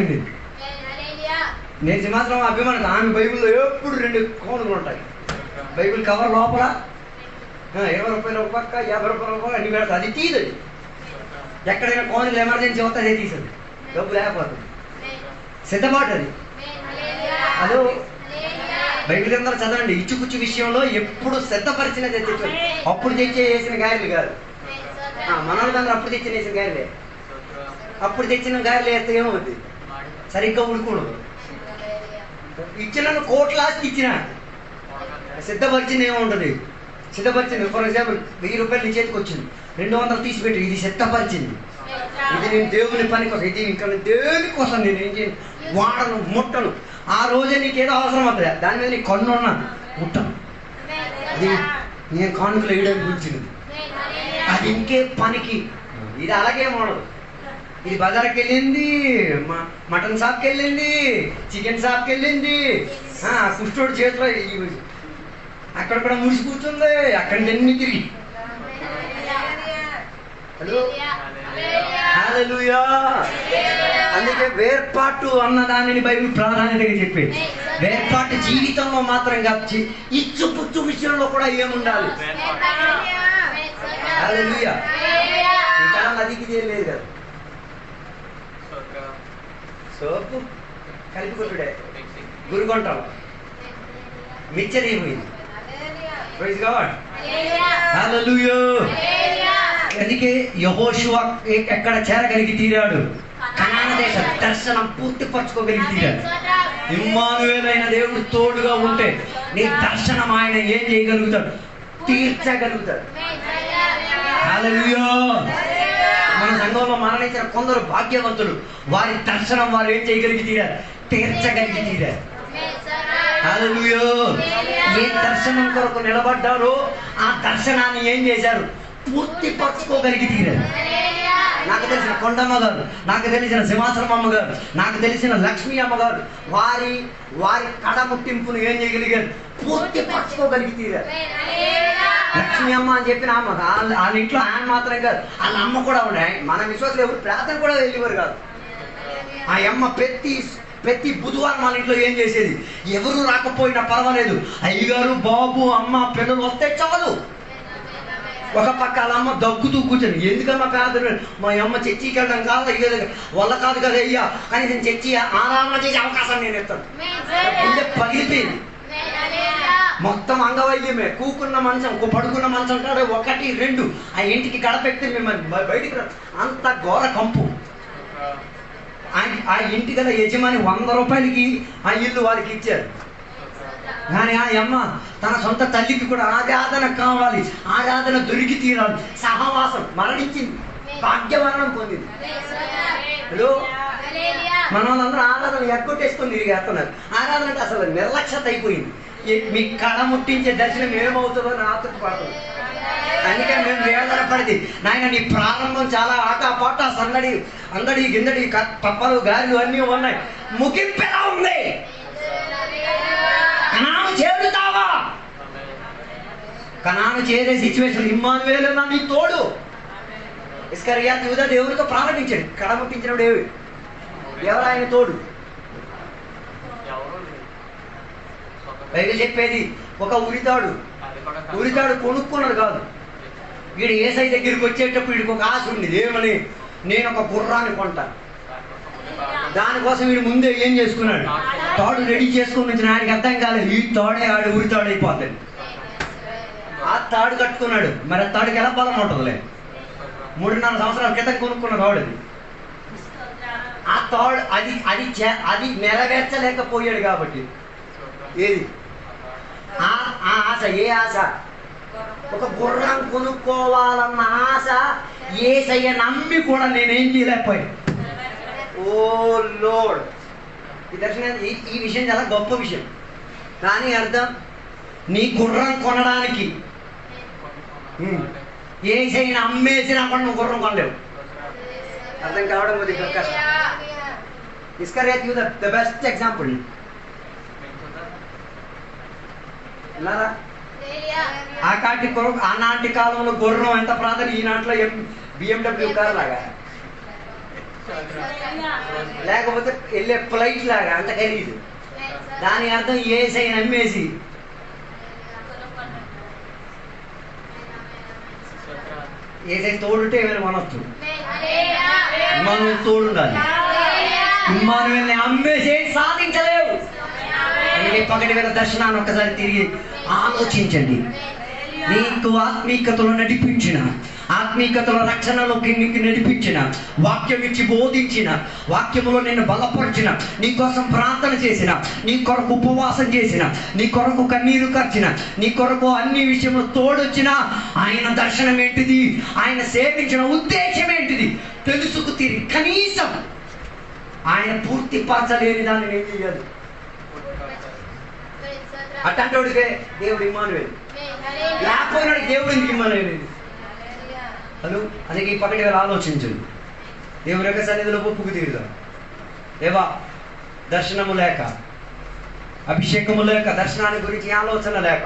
నేను సింహాసనం అభిమానం. ఆమె బైబిల్లో ఎప్పుడు 2 కోణులు ఉంటాయి. బైబిల్ కవర్ లోపల 20 రూపాయలు ఒక పక్క, 50 రూపాయలు ఒక పక్క అన్ని పెడతా. అది తీయదు. ఎక్కడైనా కోణులు ఎమర్జెన్సీ అవుతా అదే తీసేది, డబ్బు లేకపోతుంది. సిద్ధపాటు అది. హలో, బైబిల్ అందరూ చదవండి. ఇచ్చుకుచ్చు విషయంలో ఎప్పుడు సిద్ధపరిచినది తెచ్చారు, అప్పుడు తెచ్చే వేసిన గాయలు కాదు. మనోళ్ళందరూ అప్పుడు తెచ్చిన వేసిన గాయలే. అప్పుడు తెచ్చిన గాయలు వేస్తే ఏమవుతుంది? సరిగ్గా ఉడుకోడు. ఇచ్చిన కోట్లాస్తి ఇచ్చిన సిద్ధపరిచింది ఏముంటుంది? సిద్ధపరిచింది. ఫర్ ఎగ్జాంపుల్ 1000 రూపాయలు నీ చేతికి వచ్చింది, 200 తీసిపెట్టి ఇది సిద్ధపరిచింది, ఇది నేను దేవుని పని కోసం, ఇది ఇంకా దేనికోసం నేను ఏం చేయను, వాడను, ముట్టను. ఆ రోజే నీకేదో అవసరం అవుతుంది, దాని మీద నీ కన్ను ఉన్నా ముట్టను. అది నేను కానుకలు వేయడానికి గురించినది, అది ఇంకే పనికి. ఇది అలాగే ఉండదు. ఇది బజార్కి వెళ్ళింది, మటన్ షాప్కి వెళ్ళింది, చికెన్ షాప్కి వెళ్ళింది, కుష్ఠోడు చేతిలో అక్కడ కూడా ముడిసి కూర్చుంది, అక్కడి నుంచి అన్ని తిరిగి. హలో, హల్లెలూయా. అందుకే వేర్పాటు అన్న దానిని బైబిల్ ప్రాధాన్యతగా చెప్పేది. వేర్పాటు జీవితంలో మాత్రం కాదు, ఇచ్చు పుచ్చు విషయంలో కూడా ఏముండాలి. హల్లెలూయా. ఇంకా నదికి చేయలేదు కదా, సోపు కలిపి కొట్టుడే గురుగొంటాం మిక్చర్ అయిపోయింది. Praise God. హల్లెలూయా. అందుకే యెహోషువ ఎక్కడ చేరగలిగి తీరాడు? కనాన దేశ దర్శనం పూర్తి పరచుకోగలిగి తీరాడు. ఇమ్మానుయేలు అయిన దేవుడు తోడుగా ఉంటే నీ దర్శనం ఆయన ఏం చేయగలుగుతాడు? తీర్చగలుగుతాడు. హల్లెలూయా. మన సంఘంలో మరణించిన కొందరు భాగ్యవంతులు, వారి దర్శనం వారు ఏం చేయగలిగి తీరారు? తీర్చగలిగి తీరారు. హల్లెలూయా. ఏ దర్శనం కొరకు నిలబడ్డారో ఆ దర్శనాన్ని ఏం చేశారు? పూర్తి పరచుకోగలిగి తీరారు. నాకు తెలిసిన కొండమ్మ గారు, నాకు తెలిసిన సింహాసనం అమ్మగారు, నాకు తెలిసిన లక్ష్మీ అమ్మగారు వారి వారి కడ ముట్టింపును ఏం చేయగలిగారు? పూర్తి పరచుకోగలిగి తీరారు. లక్ష్మీ అమ్మ అని చెప్పిన అమ్మ వాళ్ళ ఇంట్లో ఆయన మాత్రం కాదు, వాళ్ళ అమ్మ కూడా ఉండే. మన విశ్వాసులు ఎవరు ప్రార్థన కూడా వెళ్ళేవారు కాదు. ఆ అమ్మ ప్రతి బుధవారం వాళ్ళ ఇంట్లో ఏం చేసేది? ఎవరు రాకపోయినా పర్వాలేదు, అయ్యగారు బాబు అమ్మ పిల్లలు వస్తే చాలు. ఒక పక్క వాళ్ళ అమ్మ దగ్గుతూ కూర్చొని, ఎందుకమ్మా పేదలు, మా అమ్మ చర్చికి వెళ్ళడం కాదు వల్ల కాదు కదా అయ్యా, కానీ నేను చర్చి ఆరాధన చేసే అవకాశం నేను ఇస్తాను. గుండె పగిలిపోయింది. మొత్తం అంగవైద్యమే. కూకున్న మంచం, పడుకున్న మంచం కాదు, 1 2 ఆ ఇంటికి గడపెట్టి మిమ్మల్ని బయటికి అంత ఘోర కంపు. ఆ ఇంటి గల యజమాని 100 రూపాయలకి ఆ ఇల్లు వారికి ఇచ్చారు. కానీ ఆ అమ్మ తన సొంత తల్లికి కూడా ఆరాధన కావాలి, ఆరాధన దొరికి తీరాలి. సహవాసం మరణించింది, భాగ్యమరణం పొందింది. హలో, మన వాళ్ళందరూ ఆరాధన ఎగ్గొట్టేసుకొని తిరిగేస్తున్నారు. ఆరాధన అంటే అసలు నిర్లక్ష్యత అయిపోయింది. మీ కళ ముట్టించే దర్శనం ఏమవుతుందో అని ఆతృత పడుతుంది. అందుకే మేము వేదన పడితే, నాయన నీ ప్రారంభం చాలా ఆటపాట సందడి అందడి గిందడి పప్పలు గారెలు అన్నీ ఉన్నాయి, ముగింపు ఎలా ఉంది? కనాను చేరుతావా? కనాను చేరే సిచ్యువేషన్ ఇమ్మానుయేలు నా నీ తోడు. ఇస్కరియోతు యూదా దేవుడితో ప్రారంభించాడు. కడ ముట్టించినప్పుడు ఎవరు ఆయన తోడు? బైబిల్ చెప్పేది ఒక ఉరితాడు కొనుక్కున్నాడు కాదు. వీడు యేసయ్య దగ్గరికి వచ్చేటప్పుడు వీడికి ఒక ఆశ ఉంది. ఏమని? నేను ఒక గుర్రాన్ని కొంటాను. దానికోసం వీడు ముందే ఏం చేసుకున్నాడు? తాడు రెడీ చేసుకుని వచ్చిన ఆయనకి అర్థం కాలేదు, ఈ తాడే ఆడు ఉరితాడు అయిపోతుంది. ఆ తాడు కట్టుకున్నాడు. మరి ఆ తాడుకి ఎలా బలం ఉంటుందిలే? 3.5 సంవత్సరాల క్రితం కొనుక్కున్న తాడు అది. ఆ తాడు అది నెరవేర్చలేకపోయాడు కాబట్టి ఏది ఆ ఆశ? ఏ ఆశ? ఒక గుర్రం కొనుక్కోవాలన్న ఆశ యేసయ్య నమ్మి కూడా నేనేం చేయలేకపోయాను. ఓ లోడ్, ఈ దర్శనం ఈ విషయం చాలా గొప్ప విషయం. కానీ అర్థం, నీ గుర్రం కొనడానికి యేసయ్యని అమ్మేసినా కూడా నువ్వు గుర్రం కొనలేవు. అర్థం కావడం కొద్దిగా కష్టం. ఇస్కరియోతు యూదా ద బెస్ట్ ఎగ్జాంపుల్. ఆనాటి కాలంలో గుర్రం ఎంత ప్రాధాన్యం, ఈనాటిలో BMW కార్ లాగా, లేకపోతే వెళ్ళే ఫ్లైట్ లాగా అంత ఖరీదు. దాని అర్థం యేసయ్యని అమ్మేసి యేసయ్య తోడుంటే ఏమైనా మనొచ్చు, మనం తోడుండాలి. ఇమ్మానుయేలుని అమ్మేసి సాధించలేవు. అందుకే పగటి వేళ దర్శనాన్ని ఒక్కసారి తిరిగి ఆలోచించండి. నీకు ఆత్మీయతలో నడిపించిన, ఆత్మీయతలో రక్షణలోకి నీకు నడిపించిన, వాక్యం ఇచ్చి బోధించిన, వాక్యములో నిన్ను బలపరిచిన, నీ కోసం ప్రార్థన చేసిన, నీ కొరకు ఉపవాసం చేసిన, నీ కొరకు కన్నీరు కార్చిన, నీ కొరకు అన్ని విషయంలో తోడొచ్చిన ఆయన దర్శనం ఏంటిది, ఆయన సేవించిన ఉద్దేశం ఏంటిది తెలుసుకు తీరి కనీసం ఆయన పూర్తి పరచలేని దాన్ని నేను చేయాలి. అట్లాంటి దేవుడు ఇమ్మానుయేలు, లేకపోయినాడు దేవుడు ఇంక ఇమ్మానుయేలు. హలో, అందుకే ఈ పగటి వేళ ఆలోచించండి. దేవుని యొక్క సన్నిధిలో ఒప్పుకు తీరుదాం. దేవా, దర్శనము లేక, అభిషేకము లేక, దర్శనాన్ని గురించి ఆలోచన లేక,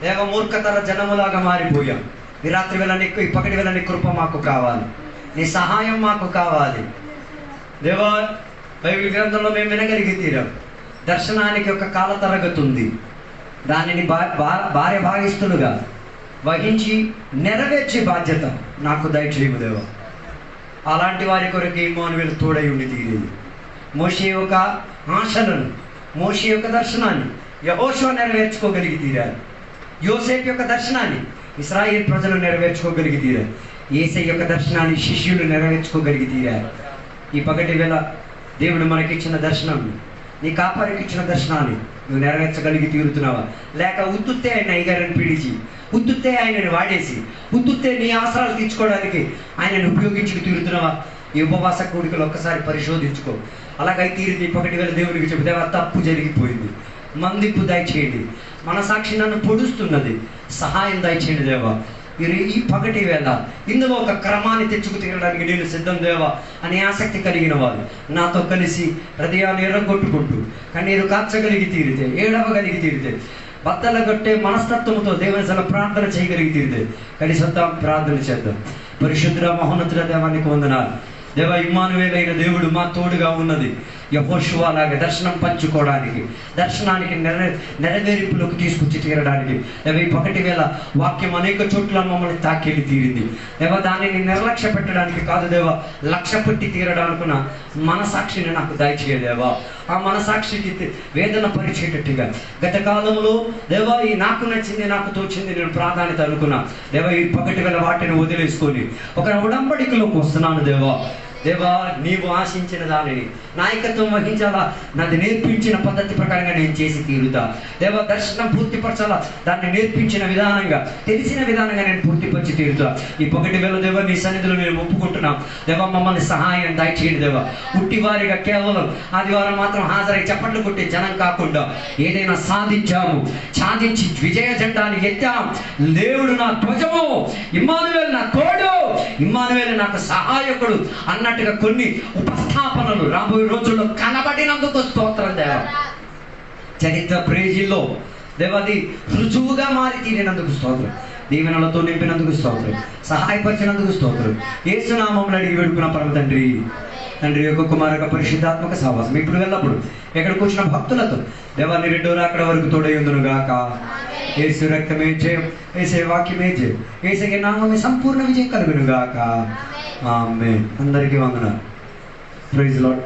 దేవ మూర్ఖతర జనములాగా మారిపోయాం. ఈ రాత్రి వేళ నీకు, ఈ పగటి వేళ నీ కృప మాకు కావాలి, నీ సహాయం మాకు కావాలి. దేవా, బైబిల్ గ్రంథంలో మేము వినగలిగి తీరాం, దర్శనానికి ఒక కాల తరగతి ఉంది. దానిని భార్య భాగిస్తులుగా వహించి నెరవేర్చే బాధ్యత నాకు దయచేయము దేవా. అలాంటి వారి కొరకు ఇమ్మానుయేలు తోడై ఉండి తీరేది. మోషే యొక్క ఆశలను, మోషే యొక్క దర్శనాన్ని యెహోషువ నెరవేర్చుకోగలిగి తీరారు. యోసేపు యొక్క దర్శనాన్ని ఇశ్రాయేలు ప్రజలు నెరవేర్చుకోగలిగి తీరారు. యేసయ్య యొక్క దర్శనాన్ని శిష్యులు నెరవేర్చుకోగలిగి తీరారు. ఈ పగటి వేళ దేవుడు మనకిచ్చిన దర్శనం, నీ కాపరికి ఇచ్చిన దర్శనాన్ని నువ్వు నెరవేర్చగలిగి తీరుతున్నావా? లేక ఉత్తుత్తే ఆయన అయ్యగారిని పిలిచి, ఉత్తుత్తే ఆయనను వాడేసి, ఉత్తుత్తే నీ అవసరాలు తీర్చుకోవడానికి ఆయనను ఉపయోగించుకు తీరుతున్నావా? ఈ ఉపవాస కూడికలు ఒక్కసారి పరిశోధించుకో. అలాగైతే తీరింది. పగటి వేళ దేవునికి చెప్పు, దేవా తప్పు జరిగిపోయింది, మందింపు దయచేయండి, మనసాక్షి నన్ను పొడుస్తున్నది, సహాయం దయచేయండి దేవా. ఈ పగటి వేళ ఇందులో ఒక క్రమాన్ని తెచ్చుకు తీరడానికి నేను సిద్ధం దేవా అనే ఆసక్తి కలిగిన వారు నాతో కలిసి హృదయాన్ని ఎర్రగొట్టుకుంటూ కన్నీరు కార్చగలిగి తీరితే, ఏడవగలిగి తీరితే, బద్దల కొట్టే మనస్తత్వంతో దేవుని సల ప్రార్థన చేయగలిగి తీరితే కలిసి ప్రార్థన చేద్దాం. పరిశుద్ధ మహోన్నతుల దేవానికి వందనాలు. దేవా, ఇమ్మానుయేలు అయిన దేవుడు మా తోడుగా ఉన్నది. యెహోషువ లాగా దర్శనం పంచుకోవడానికి, దర్శనానికి నెరవేర్పులోకి తీసుకొచ్చి తీరడానికి. దేవా, ఈ పగటి వేళ వాక్యం అనేక చోట్ల మమ్మల్ని తాకేలి తీరింది దేవా. దానిని నిర్లక్ష్య పెట్టడానికి కాదు దేవా, లక్ష్య పెట్టి తీరడానుకున్న మనసాక్షిని నాకు దయచేయదేవా. ఆ మనసాక్షికి వేదన పరిచేటట్టుగా గత కాలంలో దేవా ఈ నాకు నచ్చింది, నాకు తోచింది నేను ప్రాధాన్యత అనుకున్నా దేవా. ఈ పగటి వేళ వాటిని వదిలేసుకొని ఒక ఉడంబడికలోకి వస్తున్నాను దేవా. దేవా, నీవు ఆశించిన దానిని నాయకత్వం వహించాలా, నాది నేర్పించిన పద్ధతి ప్రకారంగా నేను చేసి తీరుతా దేవా. దర్శనం పూర్తిపరచాలా, దాన్ని నేర్పించిన విధానంగా, తెలిసిన విధానంగా నేను పూర్తిపరిచి తీరుతా. ఈ పగటి వేళ దేవా నీ సన్నిధిలో నేను ఒప్పుకుంటున్నాం దేవా. మమ్మల్ని సహాయం దయచేయండి దేవా. ఉట్టివారిగా కేవలం ఆదివారం మాత్రం హాజరై చప్పట్లు కొట్టే జనం కాకుండా ఏదైనా సాధించాము, సాధించి విజయ జెండాని ఎత్తాం. దేవుడు నా ధ్వజము, ఇమ్మానుయేలు నా తోడు, ఇమ్మానుయేలు నాకు సహాయకుడు అన్నట్టుగా కొన్ని ఉపస్థాపనలు రాబోయే రోజుల్లో కనబడినందుకు స్తోత్రం దేవా. చరిత్ర పేజీల్లో దేవాది రుజువుగా మారి తీరినందుకు స్తోత్రం. దీవెనలతో నింపినందుకు స్తోత్రం. సహాయపరిచినందుకు స్తోత్రం. యేసు నామములో అడిగి వేడుకున్న పరమ తండ్రి, తండ్రి యొక్క కుమార యొక్క పరిశుద్ధాత్మక సహవాసం ఇప్పుడు వెళ్ళప్పుడు ఎక్కడికి వచ్చిన భక్తులతో దేవాన్ని రెండో రాకడ వరకు తోడై ఉందును గాక. యేసు రక్తమే జయం, యేసే వాక్యమే జయం, యేసే నామమే సంపూర్ణ విజయం కలుగును గాక. ఆమేన్. అందరికీ వందనాలు. Praise lord.